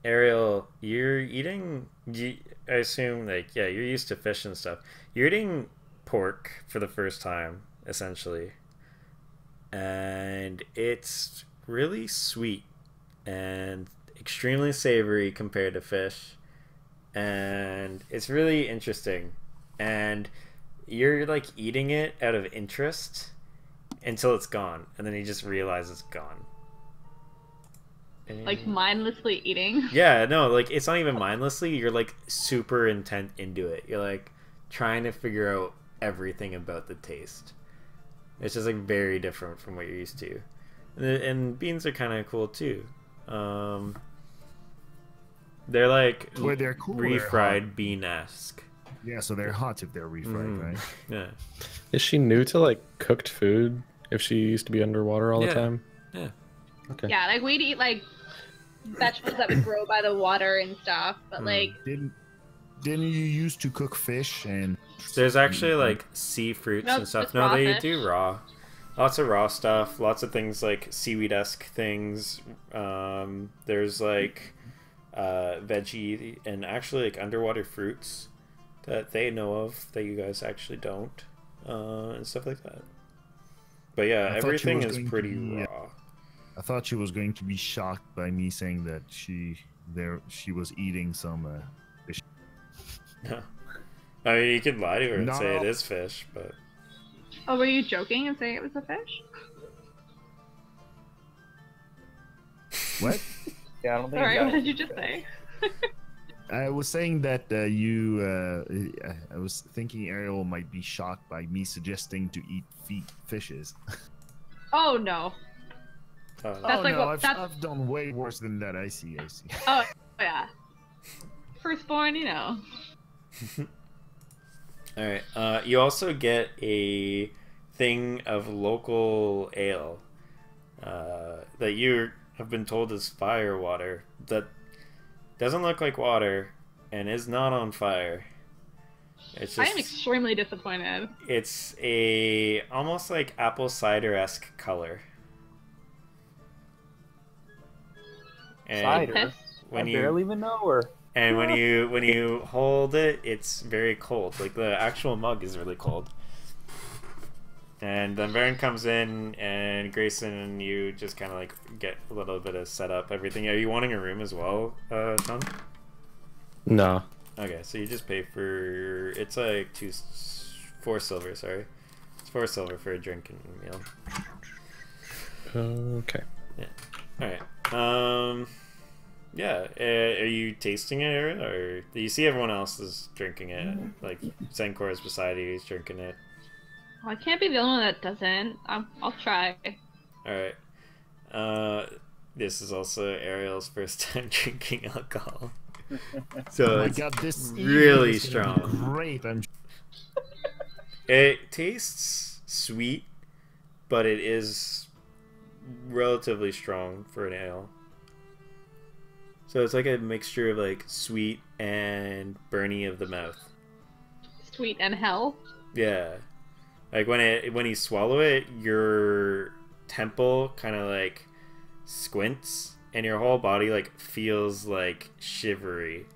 Ariel, you're eating. I assume like you're used to fish and stuff. You're eating pork for the first time, essentially, and it's really sweet and extremely savory compared to fish, and it's really interesting. And you're like eating it out of interest until it's gone, and then you just realize it's gone. Like mindlessly eating. Yeah, no, like it's not even mindlessly. You're like super intent into it. You're like trying to figure out everything about the taste. It's just like very different from what you're used to. And beans are kind of cool too. They're like Well, they're cool, they're refried hot. bean-esque. Yeah, so they're hot if they're refried, right? Yeah. Is she new to like cooked food? If she used to be underwater all the time? Yeah. Okay. Yeah, like we'd eat like vegetables that would grow by the water and stuff, but like Didn't you used to cook fish and? There's actually like sea fruits Nope, and stuff. just No, raw they fish. do raw. Lots of raw stuff. Lots of things like seaweed-esque things. There's like veggie and actually like underwater fruits that they know of that you guys actually don't, and stuff like that. But yeah, I thought she everything was is going to pretty be, raw. I thought she was going to be shocked by me saying that she was eating some fish. I mean, you could lie to her and say it No. is fish, but oh, were you joking and saying it was a fish? What? Yeah, I don't think. Sorry, you what got did you it. just say? I was saying that I was thinking Ariel might be shocked by me suggesting to eat fishes. Oh no. oh, That's oh like no, what- that's- I've done way worse than that. I see. Oh yeah. Firstborn, you know. all right. You also get a thing of local ale that you have been told is fire water that doesn't look like water and is not on fire. It's I just am extremely disappointed. it's a almost like apple cider-esque color. And Cider. Piss. when I you barely even know her. and when you hold it, it's very cold. Like the actual mug is really cold. And then Varen comes in, and Grayson and you just kind of like get a little bit of setup, everything. Are you wanting a room as well, Sean? No. Okay, so you just pay for it's like 4 silver. Sorry, it's 4 silver for a drink and meal. Okay. All right. Yeah. Are you tasting it, or do you see everyone else is drinking it? Like Senkor is beside you, he's drinking it. Well, I can't be the only one that doesn't. I'll try. All right. This is also Ariel's first time drinking alcohol. Oh So my it's god, this really evening is gonna be strong. Great, I'm It tastes sweet, but it is relatively strong for an ale. So it's like a mixture of like sweet and burny of the mouth. Sweet and hell. Yeah. Like when you swallow it, your temple kind of like squints and your whole body like feels like shivery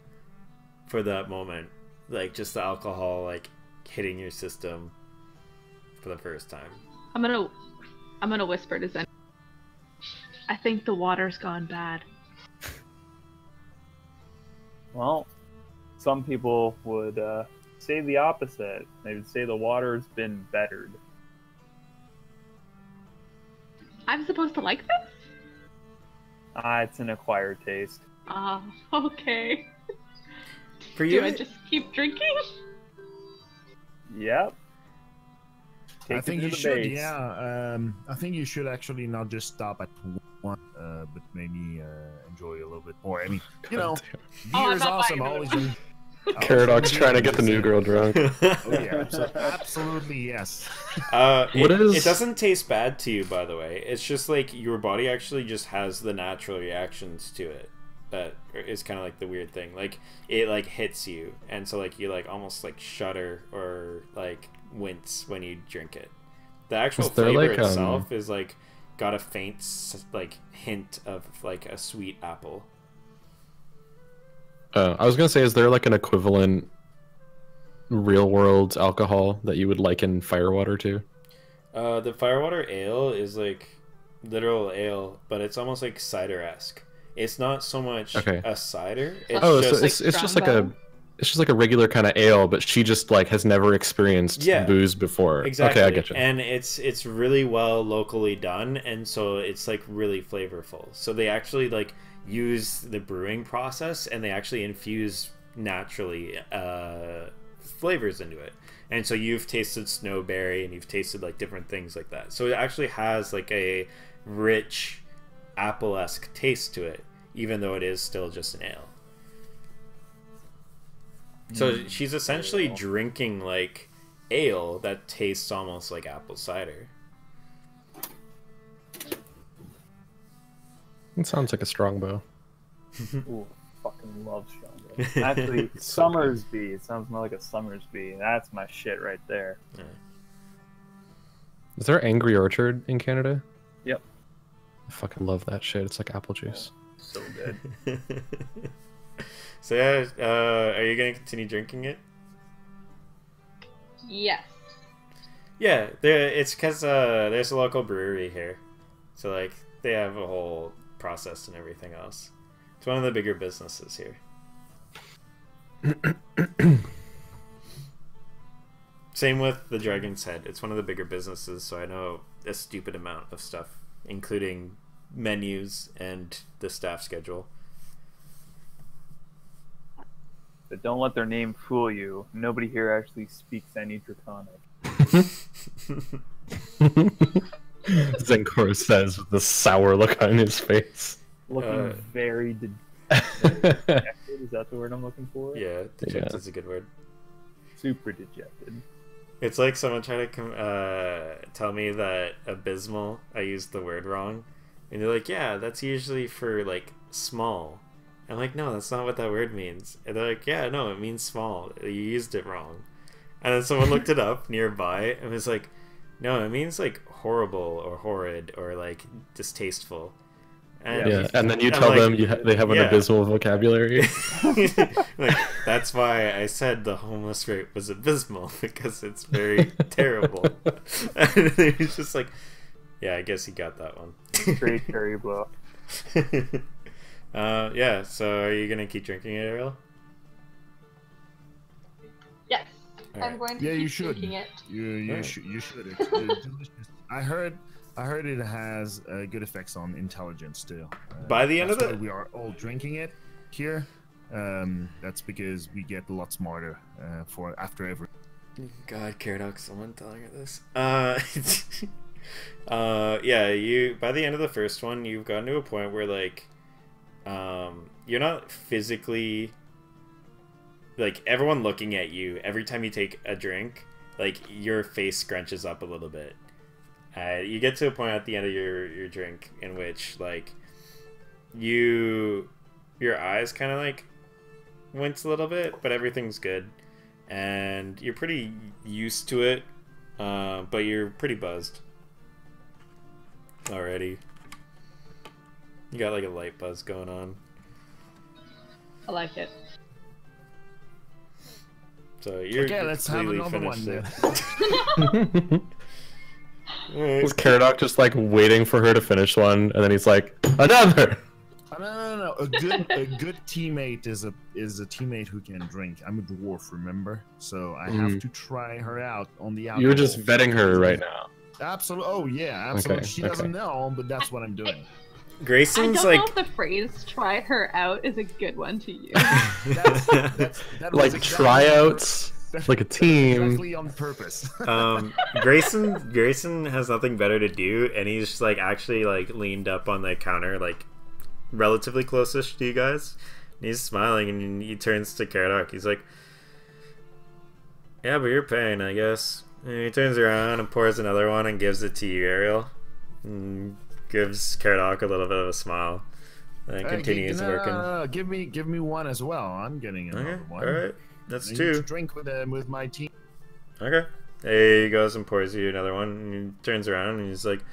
for that moment. Like just the alcohol like hitting your system for the first time. I'm gonna whisper to Zen. I think the water's gone bad. Well, some people would say the opposite. They would say the water's been bettered. I'm supposed to like this? It's an acquired taste. Ah, okay. For you, Do I just keep drinking? Yep. I Take it think to you the should, base. yeah. I think you should actually not just stop at one, but maybe enjoy a little bit more. I mean, you know, Oh, beer I'm is not awesome. buying Always another been. Caradox trying to get the new girl drunk. Oh yeah, absolutely yes. It doesn't taste bad to you, by the way. It's just like your body actually just has the natural reactions to it. That is kind of like the weird thing. Like it like hits you, and so like you like almost like shudder or like wince when you drink it. The actual Is there, flavor like, itself is like got a faint like hint of like a sweet apple. I was gonna say, is there like an equivalent real world alcohol that you would liken firewater to? The firewater ale is like literal ale, but it's almost like cider-esque. It's not so much Okay. a cider. It's Oh, just so it's just like a it's just like a regular kind of ale, but she just like has never experienced Yeah, booze before. exactly. Okay, I get you. And it's really well locally done, and so it's like really flavorful. So they actually like use the brewing process, and they actually infuse naturally flavors into it. And so you've tasted snowberry, and you've tasted like different things like that. So it actually has like a rich apple-esque taste to it, even though it is still just an ale. So she's essentially drinking like ale that tastes almost like apple cider. It sounds like a strongbow. Ooh, fucking love Strongbow. Actually, Summersby. It sounds more like a Summersby. That's my shit right there. Yeah. Is there Angry Orchard in Canada? Yep. I fucking love that shit. It's like apple juice. So good. So yeah, are you gonna continue drinking it? Yes. Yeah, it's because there's a local brewery here, so like they have a whole process and everything else. It's one of the bigger businesses here. Same with the Dragon's Head. It's one of the bigger businesses, so I know a stupid amount of stuff, including menus and the staff schedule. But don't let their name fool you. Nobody here actually speaks any Draconic. Zenkor says with a sour look on his face. Looking very dejected. Is that the word I'm looking for? Yeah, dejected is a good word. Super dejected. It's like someone trying to tell me that abysmal, I used the word wrong. And they're like, yeah, that's usually for, like, small. I'm like, no, that's not what that word means. And they're like, yeah, no, it means small. You used it wrong. And then someone looked it up nearby and was like, no, it means, like, horrible or horrid or, like, distasteful. And Yeah, and then you I'm tell like, them they have an yeah. abysmal vocabulary. Like, that's why I said the homeless rate was abysmal, because it's very terrible. And he's just like, yeah, I guess he got that one. Straight cherry blow. Yeah, so are you gonna keep drinking it, Ariel? Yes. All I'm right. going to Yeah, keep you should. drinking it. You Alright. should. You should. It's delicious. I heard it has good effects on intelligence too. By the end of that's the- why we are all drinking it here. That's because we get a lot smarter for after every. God, Caradox, someone telling her this. Yeah, you by the end of the first one, you've gotten to a point where like, you're not physically like everyone looking at you every time you take a drink. Like your face scrunches up a little bit. You get to a point at the end of your drink in which like your eyes kind of like wince a little bit, but everything's good, and you're pretty used to it. But you're pretty buzzed already. You got like a light buzz going on. I like it. So you're Okay, let's have completely another one finished then. Alright. Was Caradoc just like waiting for her to finish one, and then he's like, another. No. A good teammate is a teammate who can drink. I'm a dwarf, remember? So I have to try her out on the alcohol. You're just vetting her right now. Absolutely. Oh yeah, absolutely. Okay, She doesn't know, but that's what I'm doing. I Grayson's don't like know if the phrase "try her out" is a good one to use. That was Like exactly- tryouts, like a team. Exactly on purpose. Grayson has nothing better to do, and he's just like actually like leaned up on the counter, like relatively closest to you guys. And he's smiling, and he turns to Caradoc. He's like, "Yeah, but you're paying, I guess." And he turns around and pours another one and gives it to you, Ariel. And gives Caradoc a little bit of a smile. And continues working. No, give me one as well. I'm getting another Okay, one. alright. That's I need two. to drink with my team. Okay. He goes and pours you another one, and he turns around and he's like,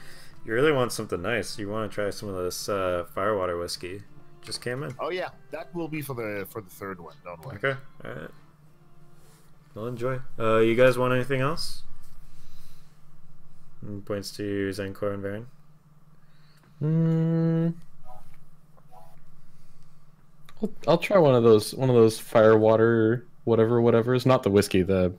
"You really want something nice? You want to try some of this firewater whiskey? Just came in." Oh yeah, that will be for the third one. Don't worry. Okay. All right. Well, enjoy. You guys want anything else? And points to Zenkor and Varen. I'll try one of those firewater whatever's not the whiskey, the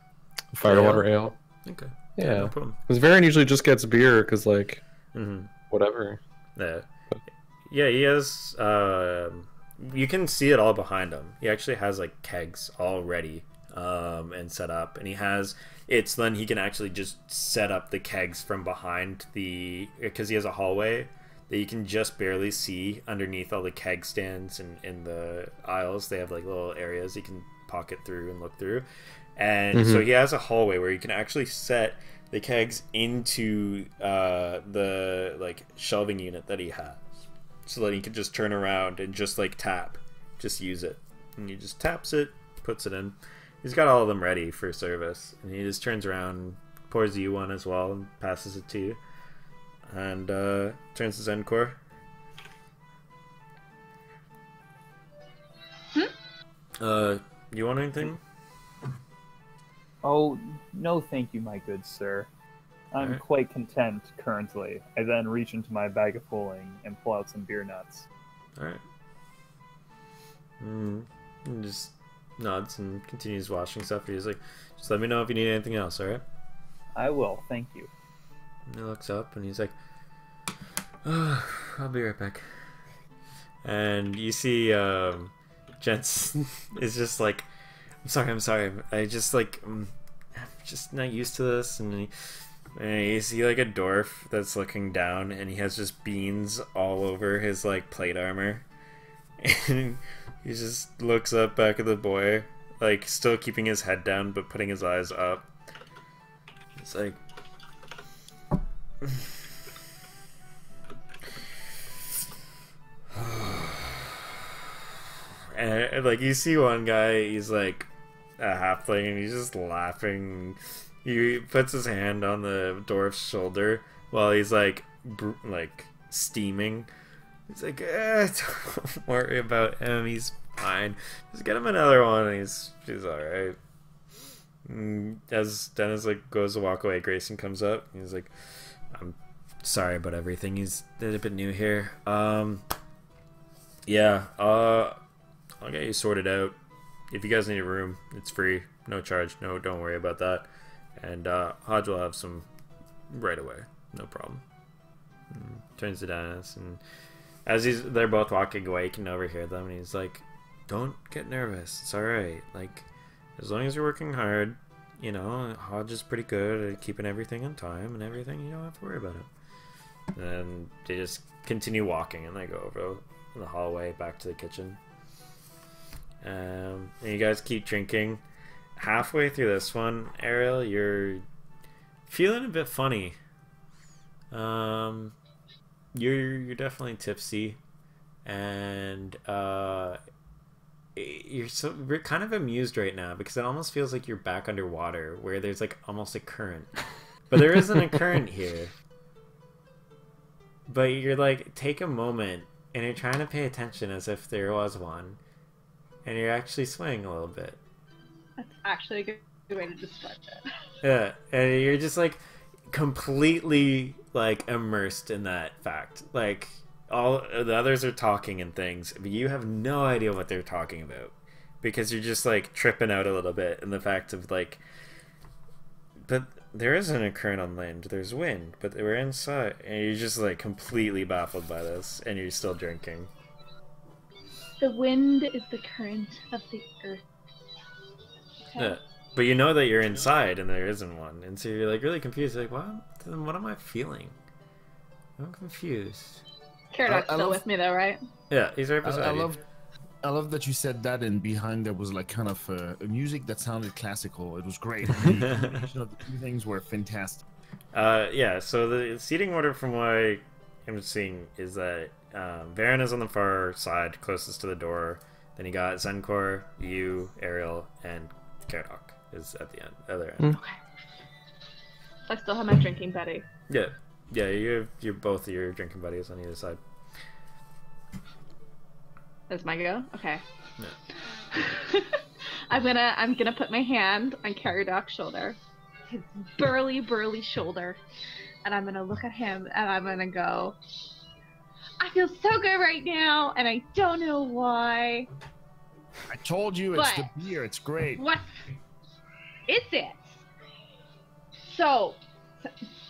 firewater ale. Okay. Yeah, No problem. because Varen usually just gets beer because like Mm-hmm. whatever. Yeah. Yeah, he has. You can see it all behind him. He actually has like kegs all ready and set up, and he has. It's then he can actually just set up the kegs from behind because he has a hallway that you can just barely see underneath all the keg stands and in the aisles. They have like little areas you can pocket through and look through, and so he has a hallway where you can actually set the kegs into the like shelving unit that he has, so that he can just turn around and just like just use it, and he just taps it, puts it in. He's got all of them ready for service, and he just turns around, pours you one as well, and passes it to you, and turns to Zenkor. You want anything? Oh, no thank you, my good sir. I'm Alright. quite content currently. I then reach into my bag of fooling and pull out some beer nuts. All right. And just nods and continues washing stuff. He's like, "Just let me know if you need anything else, all right?" I will, thank you. And he looks up and he's like, "Oh, I'll be right back." And you see Jensen is just like, I'm sorry. I just like, I'm just not used to this." And you see like a dwarf that's looking down, and he has just beans all over his like plate armor. And he just looks up back at the boy, like still keeping his head down but putting his eyes up. It's like, and like you see one guy, he's like a halfling, and he's just laughing. He puts his hand on the dwarf's shoulder while he's like steaming. He's like, "Don't worry about him. He's fine. Just get him another one. And he's all right." As Dennis like goes to walk away, Grayson comes up. He's like, "I'm sorry about everything. He's a bit new here. Yeah. I'll get you sorted out. If you guys need a room, it's free, no charge. No, don't worry about that. And Hodge will have some right away, no problem." Turns to Dennis, and as they're both walking away, you can overhear them, and he's like, "Don't get nervous. It's all right. Like, as long as you're working hard, you know, Hodge is pretty good at keeping everything on time and everything. You don't have to worry about it. And they just continue walking, and they go over the hallway back to the kitchen. And you guys keep drinking. Halfway through this one, Ariel, you're feeling a bit funny. You're definitely tipsy, and we're kind of amused right now because it almost feels like you're back underwater, where there's like almost a current, but there isn't a current here. But you're like, take a moment, and you're trying to pay attention as if there was one, and you're actually swaying a little bit. That's actually a good way to describe it. Yeah, and you're just like completely like immersed in that fact. Like all the others are talking and things, but you have no idea what they're talking about because you're just like tripping out a little bit in the fact of like, but there isn't a current on land. There's wind, but we're inside, and you're just like completely baffled by this, and you're still drinking. The wind is the current of the earth. Okay. Yeah. But you know that you're inside and there isn't one, and so you're like really confused. Like, what am I feeling? I'm confused. Caradoc's I still love- with me though, right? Yeah, he's right beside you. I love that you said that, and behind there was like kind of music that sounded classical. It was great. The combination of the two things were fantastic. Yeah. So the seating order, from what I'm seeing, is that Varen is on the far side, closest to the door. Then you got Zenkor, you, Ariel, and Caradoc is at the end, other end. Okay. I still have my drinking buddy. Yeah, you're both your drinking buddies on either side. That's my go? Okay. Yeah. I'm gonna put my hand on Caradoc's shoulder. His burly shoulder. And I'm gonna look at him and I'm gonna go, I feel so good right now and I don't know why. I told you it's But- the beer. It's great. What is it? So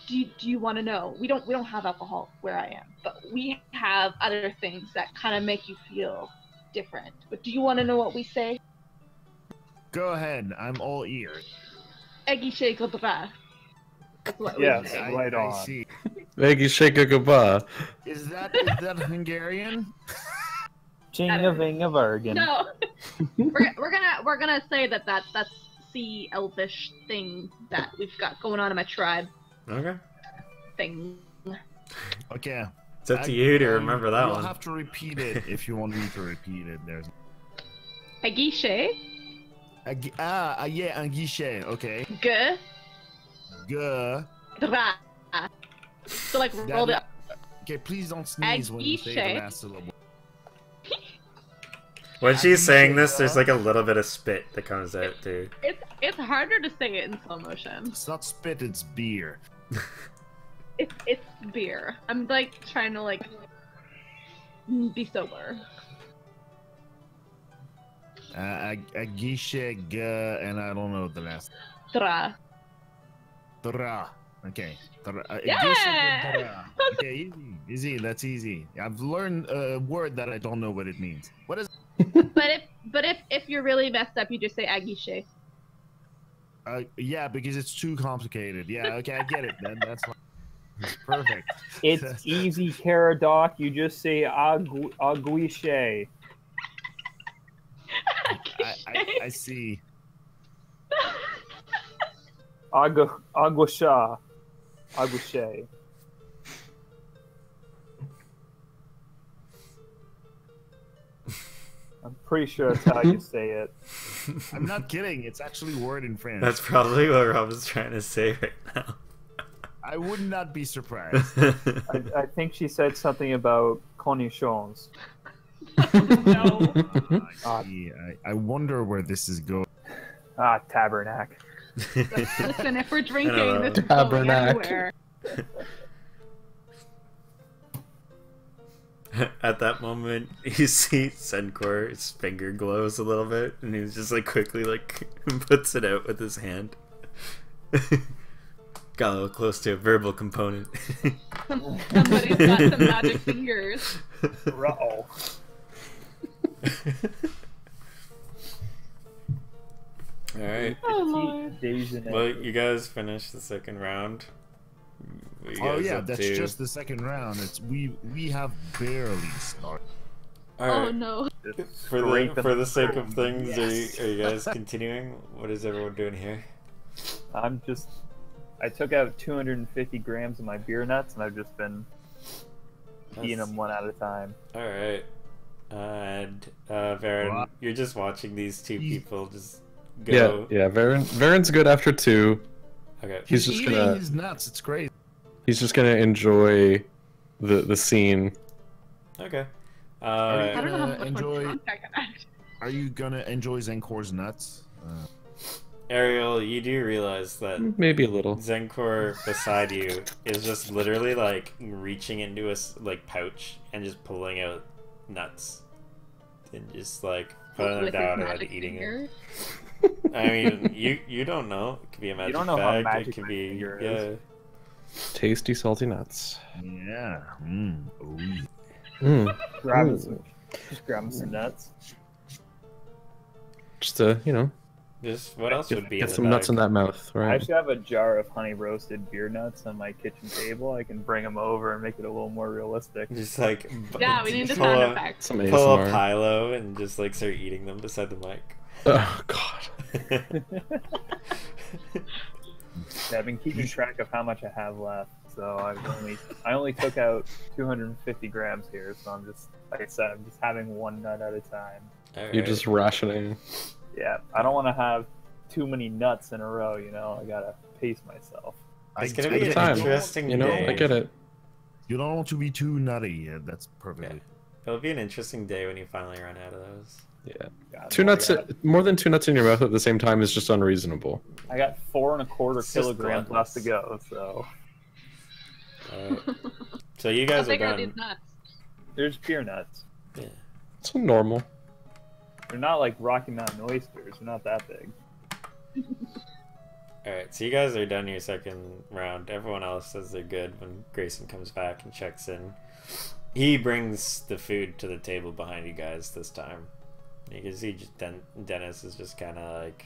do you want to know? We don't have alcohol where I am, but we have other things that kind of make you feel different. But do you want to know what we say? Go ahead. I'm all ears. Aguiche Godra. That's what Yes. we say. Right I on. see. Maggie shake a goodbye. Is that Hungarian? Jinga vinga virgin. No, we're gonna say that's sea elvish thing that we've got going on in my tribe Okay. thing. Okay. It's up to you to remember that You'll one. have to repeat it if you want me to repeat it. There's. Aguiche Yeah, un guichet. Okay. Godra. G. So like roll it up. Okay, please don't sneeze when you say the Aguiche. last syllable. When she's saying this, there's like a little bit of spit that comes out too. It's harder to say it in slow motion. It's not spit, it's beer. It's beer. I'm like trying to like be sober. A guichet, G, and I don't know the last. Dra. Tra. Okay. Yeah! Guichet, tra. Okay, easy. That's easy. I've learned a word that I don't know what it means. What is? But if you're really messed up, you just say aguiche. Yeah, because it's too complicated. Yeah, okay, I get it. That's fine. It's perfect. It's easy, Caradoc. You just say aguiche. I see. Aguasha. Aguiche. I'm pretty sure that's how you say it. I'm not kidding. It's actually a word in French. That's probably what Rob is trying to say right now. I would not be surprised. I think she said something about cornichons. No. I see. I wonder where this is going. Ah, tabernac. Listen, if we're drinking, I don't know. this is going Tabernac. everywhere. At that moment, you see Senkor's finger glows a little bit, and he's just like quickly like puts it out with his hand. Got a little close to a verbal component. Somebody's got some magic fingers. Uh-oh. All right. Oh, Lord. Well, you guys finished the second round. What are you Oh guys yeah, up that's to? just the second round. It's we have barely started. All Oh right. no. For the sake of things, Yes. are you guys continuing? What is everyone doing here? I took out 250 grams of my beer nuts, and I've just been eating them one at a time. All right. And Varen, Wow. you're just watching these two He- people just Yeah, go. yeah. Varen's good after 2. Okay. He's He's just eating gonna his nuts. It's great. enjoy the scene. Okay. I don't know how Gonna much enjoy- more I can add. Are you gonna enjoy Zenkor's nuts? Ariel, you do realize that Maybe a little. Zenkor beside you is just literally like reaching into a like pouch and just pulling out nuts and just like putting them With his down and magic eating finger. it. I mean, you don't know. It could be a magic don't know how bag. magic it could my be finger yeah. is. Tasty, salty nuts. Yeah. Oh, yeah. Mm. Just grabbing some nuts. Just to, Just what else would be in get the some nuts in bag? that mouth, I right? actually have a jar of honey roasted beer nuts on my kitchen table. I can bring them over and make it a little more realistic. Just like Yeah, we need the pull sound a- effect. Some Pull a ASMR. Pilo and just like start eating them beside the mic. Oh god. Yeah, I've been keeping track of how much I have left. So I only took out 250 grams here. So I'm just, like I said, I'm just having one nut at a time. All You're right. just rationing. Yeah, I don't want to have too many nuts in a row. I gotta pace myself. It's I gonna get be it. an time. interesting You know, day. I get it. You don't want to be too nutty. Yeah, that's perfectly. It'll be an interesting day when you finally run out of those. Yeah. God, 2 nuts, more than 2 nuts in your mouth at the same time is just unreasonable. I got 4.25 It's just kilograms left to gluttonous. go. So So you How guys are big are done. these nuts? there's beer nuts. Yeah. It's normal. They're not like Rocky Mountain oysters. They're not that big. Alright, so you guys are done your second round. Everyone else says they're good when Grayson comes back and checks in. He brings the food to the table behind you guys this time. You can see Dennis is just kind of like,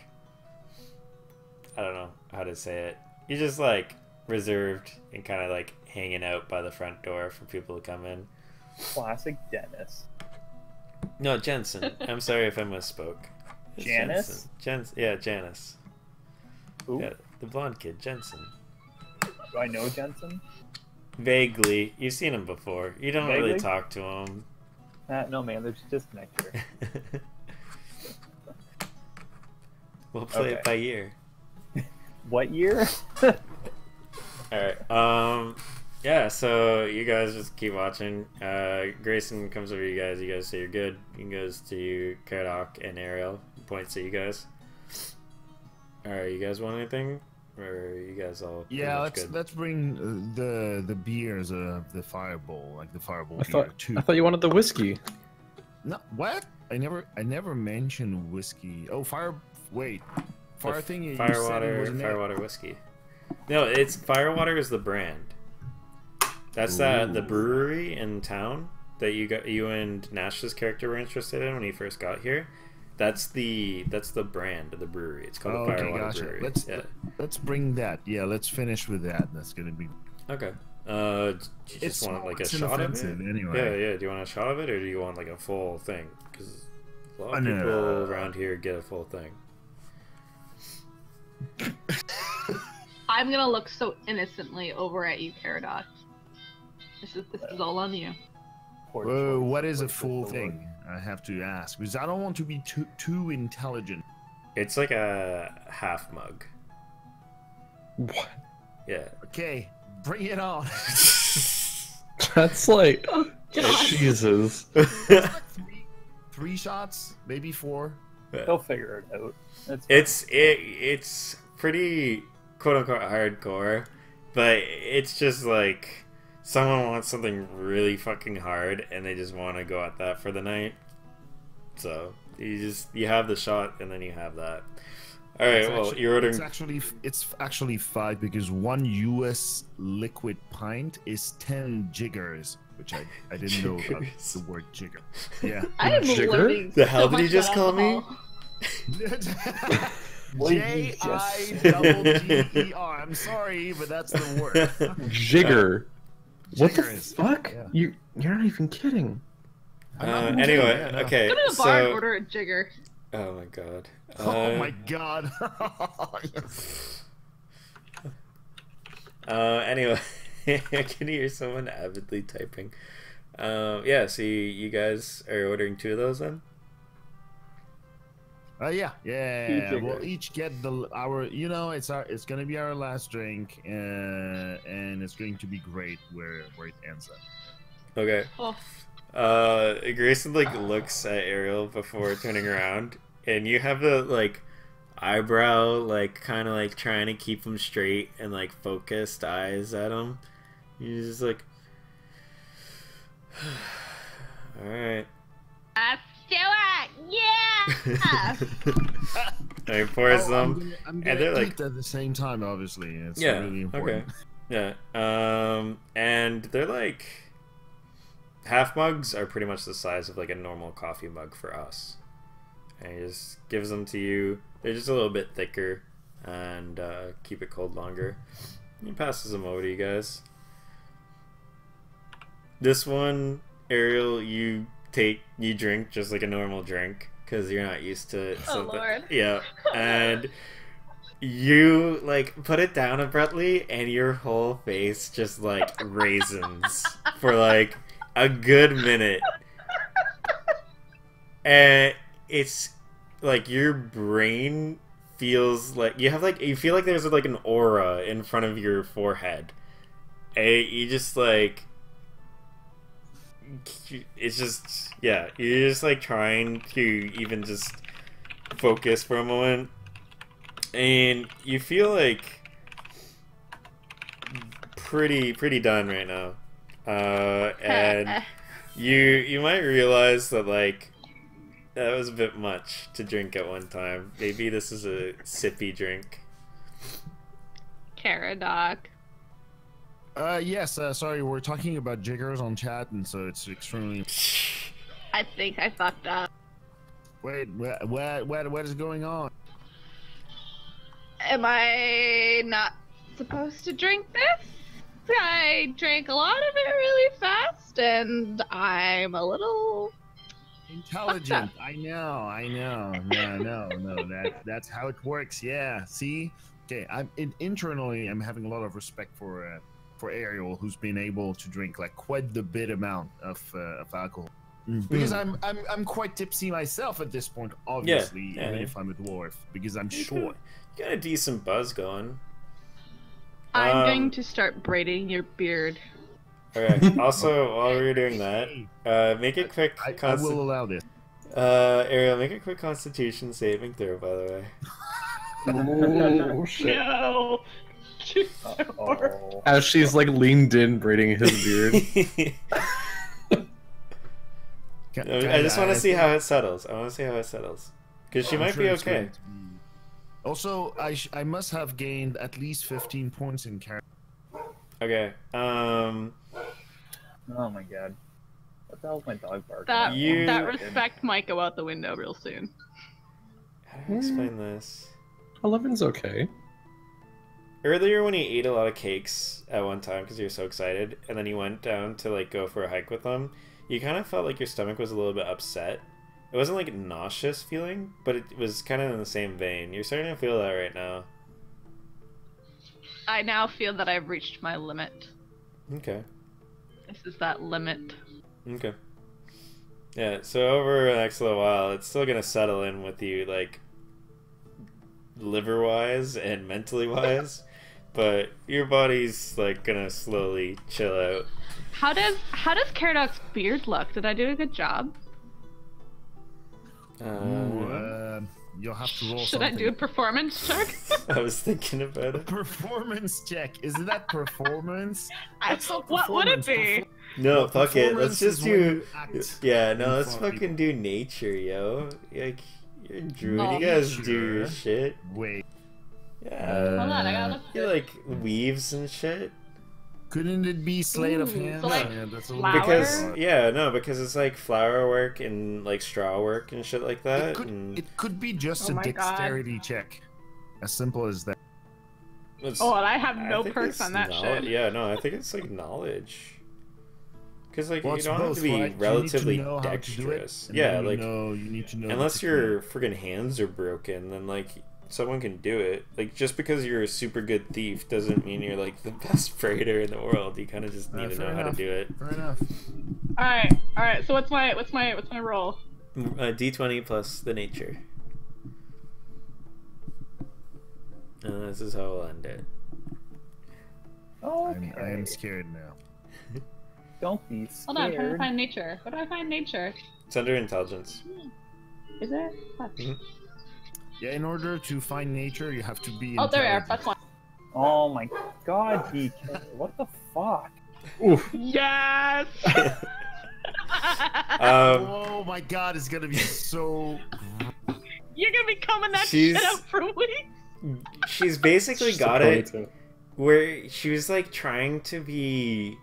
I don't know how to say it. He's just like reserved and kind of like hanging out by the front door for people to come in. Classic Dennis. No, Jensen. I'm sorry if I misspoke. It's Janice? Yeah, Janice. Who? Yeah, the blonde kid, Jensen. Do I know Jensen? Vaguely. You've seen him before. You don't really Vaguely? talk to him. No, man. There's a disconnect here. We'll play it Okay. by ear. What year? Alright, yeah, so you guys just keep watching. Grayson comes over to you guys say you're good. He goes to Karadoc and Ariel, points at you guys. Alright, you guys want anything? Or are you guys all pretty Yeah, much let's bring the beers of the fireball, like the fireball I beer thought too. I thought you wanted the whiskey. No, what? I never mentioned whiskey. Oh, fire. Wait, fire thing. You said it was Firewater whiskey. No, it's Firewater is the brand. That's the Ooh. brewery in town that you and Nash's character were interested in when he first got here. That's the brand of the brewery. It's called Oh, the okay, Firewater gotcha. Brewery. Let's bring that. Yeah, let's finish with that. That's gonna be. Okay. Do you just want like a it's shot of it? inoffensive anyway. Yeah. Do you want a shot of it, or do you want like a full thing? Because a lot of No. people around here get a full thing. I'm gonna look so innocently over at you, Paradox. This is all on you. Poor Whoa, choice. what is a Poor full choice. thing? I have to ask because I don't want to be too intelligent. It's like a half mug. What? Yeah. Okay, bring it on. That's like Oh God. Jesus. Three shots, maybe 4. They'll figure it out. That's It's pretty quote unquote hardcore, but it's just like someone wants something really fucking hard and they just want to go at that for the night. So you have the shot and then you have that. All right. Well, you're ordering. It's actually 5 because 1 U.S. liquid pint is 10 jiggers, which I didn't know about Jiggers. the word jigger. Yeah. I am Sugar? learning The hell so did he much just about call me? alcohol. Jigger. I'm sorry, but that's the word. Jigger. What the Jiggers. fuck? Yeah. You're not even kidding. Anyway, Yeah, no. okay. Go to the bar and So, order a jigger. oh my god. Oh my god. Anyway, I can hear someone avidly typing. Yeah, so you guys are ordering 2 of those then? Yeah. Jiggers. We'll each get our. It's gonna be our last drink, and it's going to be great where it ends up. Okay. Oh, Grayson looks at Ariel before turning around, and you have the eyebrow kind of trying to keep him straight and focused eyes at him. You're just like, all right. let's do it! Yeah! And he pours them. I'm and gonna they're eat at the same time. Obviously, it's Yeah, really important. okay. Yeah. And they're half mugs are pretty much the size of a normal coffee mug for us. And he just gives them to you. They're just a little bit thicker and keep it cold longer. He passes them over to you guys. This one, Ariel, you drink just like a normal drink because you're not used to Oh, something. Lord. Yeah, and you put it down abruptly, and your whole face just raisins for a good minute, and it's your brain feels you feel like there's an aura in front of your forehead, and you just it's just, yeah, you're just trying to even just focus for a moment, and you feel pretty done right now, and you might realize that that was a bit much to drink at one time. Maybe this is a sippy drink. Caradoc. Yes. Sorry, we're talking about jiggers on chat, and so it's extremely. I think I fucked up. Wait, what is going on? Am I not supposed to drink this? I drank a lot of it really fast, and I'm a little Intelligent. I know. No. That's how it works. Yeah. See. Okay. Internally, I'm having a lot of respect for Ariel, who's been able to drink quite the bit amount of alcohol. Because I'm quite tipsy myself at this point, obviously, Yeah, even if I'm a dwarf, because I'm You short. got a decent buzz going. I'm going to start braiding your beard. Okay. Also, while we were doing that, make a quick I will allow this. Ariel, make a quick Constitution saving throw, by the way. Oh shit! No! Oh. As she's leaned in, braiding his beard. I just want to see how it settles. Because she might be okay. Also, I must have gained at least 15 points in character. Okay. Oh my god. What the hell's my dog barking? That respect might go out the window real soon. How do I explain this? 11's okay. Earlier, when you ate a lot of cakes at one time because you were so excited, and then you went down to go for a hike with them, you kind of felt like your stomach was a little bit upset. It wasn't a nauseous feeling, but it was kind of in the same vein. You're starting to feel that right now. I now feel that I've reached my limit. Okay. This is that limit. Okay. Yeah, so over the next little while, it's still gonna settle in with you, liver-wise and mentally-wise, but your body's, gonna slowly chill out. How does Caradoc's beard look? Did I do a good job? You'll have to roll Should something. I do a performance check? I was thinking about it. Performance check. Isn't that performance? That's not What would it performance. be? No, fuck it. Let's Performance is just when do. you act Yeah, no, in let's front of fucking do nature, yo. You're a druid. Oh, You guys sure. do your shit. Wait, Yeah. Hold on, I gotta look. You weaves and shit. couldn't it be sleight of Ooh, hand? so, Yeah, that's a little flower? Because bit- because it's flower work and straw work and shit like that. It could be just Oh a my God. dexterity check. As simple as that. Oh, and I have no think perks it's on that shit. Yeah, no, I think it's like knowledge. Because like Well, you it's don't have both, to be right? relatively you need to know how to do it, dexterous. and Yeah, then like you need to know the unless technique. your friggin' hands are broken, then like someone can do it. Like just because you're a super good thief doesn't mean you're like the best freighter in the world. You kind of just need to fair know how to enough. do it. Fair enough. All right. So what's my roll? D20 plus the nature. And this is how we'll end it. Okay. I am scared now. Don't be scared. Hold on, I'm trying to find nature. What do I find nature? It's under intelligence. Is it? Fuck. Yeah, in order to find nature, you have to be. Oh, there we are. intelligent. That's one. Oh my god, DK. What the fuck? Yes. Oh my god, it's gonna be so. You're gonna be coming that She's- shit up for weeks. She's basically Just a got it ponytail. where she was like trying to be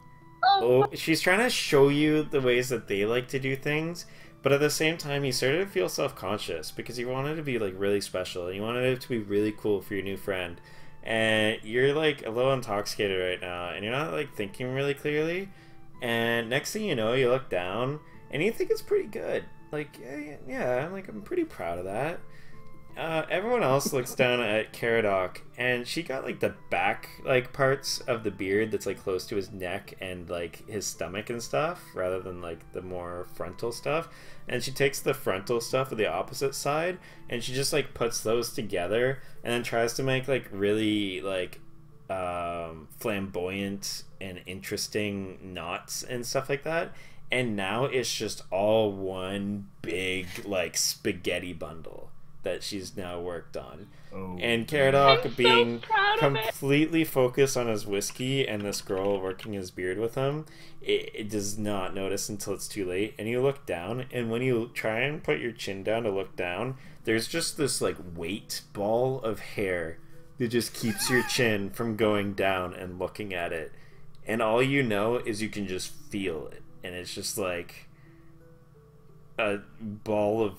Oh, she's trying to show you the ways that they like to do things, but at the same time you sort of feel self-conscious because you want it to be like really special and you wanted it to be really cool for your new friend, and you're like a little intoxicated right now and you're not like thinking really clearly, and next thing you know you look down and you think it's pretty good, like yeah like I'm pretty proud of that. Everyone else looks down at Caradoc, and she got like the back like parts of the beard that's like close to his neck and like his stomach and stuff, rather than like the more frontal stuff. And she takes the frontal stuff of the opposite side, and she just like puts those together, and then tries to make like really like flamboyant and interesting knots and stuff like that. And now it's just all one big like spaghetti bundle that she's now worked on. Oh. And Caradoc I'm so being proud of it. completely focused on his whiskey and this girl working his beard with him, it does not notice until it's too late. And you look down, and when you try and put your chin down to look down, there's just this like weight ball of hair that just keeps your chin from going down and looking at it. And all you know is you can just feel it. And it's just like a ball of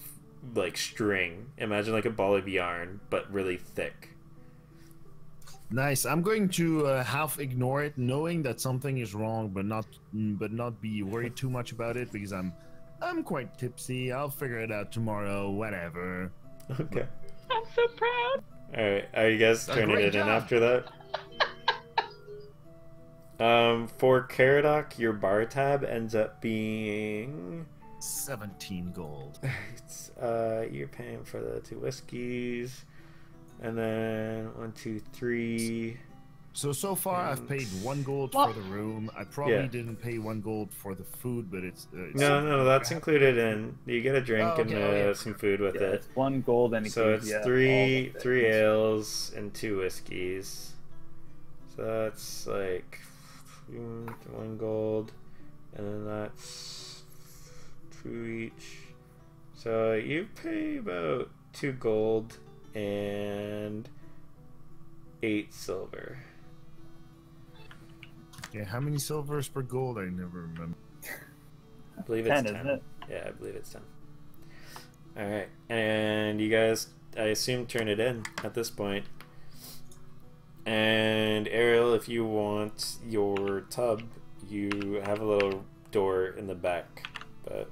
like string. Imagine like a ball of yarn, but really thick. Nice. I'm going to half ignore it, knowing that something is wrong, but not be worried too much about it because I'm quite tipsy. I'll figure it out tomorrow. Whatever. Okay. I'm so proud. Alright, are you guys turning great it in job. after that? For Caradoc, your bar tab ends up being 17 gold. it's you're paying for the 2 whiskeys, and then 1, 2, 3. So far, I've paid 1 gold Well- for the room. I probably Yeah. didn't pay 1 gold for the food, but it's No, that's included in. You get a drink Oh, and okay, okay. some food with Yeah, it. it's 1 gold and it So gives it's you all three the three things. ales and 2 whiskeys. So that's like 1 gold, and then that's 2 each. So you pay about 2 gold and 8 silver. Okay, how many silvers per gold? I never remember. I believe it's 10, 10. isn't it? Yeah, I believe it's 10. All right, and you guys, I assume, turn it in at this point. And Ariel, if you want your tub, you have a little door in the back, but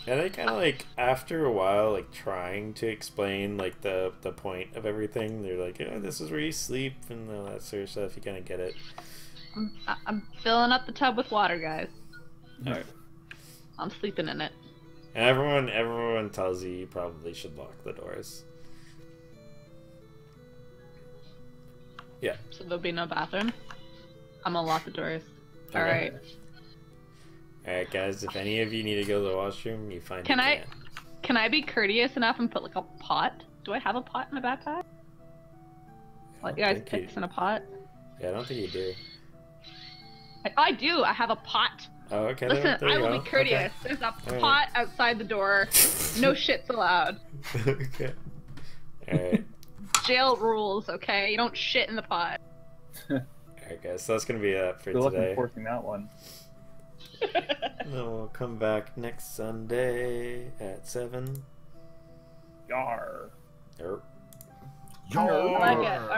and they kind of like after a while, like trying to explain like the point of everything. They're like, "Oh, this is where you sleep," and all that sort of stuff. You kind of get it. I'm filling up the tub with water, guys. All right. I'm sleeping in it. And everyone tells you probably should lock the doors. Yeah. So there'll be no bathroom. I'm gonna lock the doors. All Okay. right. All right, guys. If any of you need to go to the washroom, you find. Can you I- Can I be courteous enough and put like a pot? Do I have a pot in my backpack? Let you guys think pick in a pot. Yeah, I don't think you do. I do. I have a pot. Oh, okay. Listen, there I you will go. be courteous. There's a Alright. pot outside the door. No shit's allowed. Okay. All right. Jail rules, okay? You don't shit in the pot. All right, guys. So that's gonna be it for Good luck today. enforcing that one. And then we'll come back next Sunday at 7. Yar. Or Roar. I like it.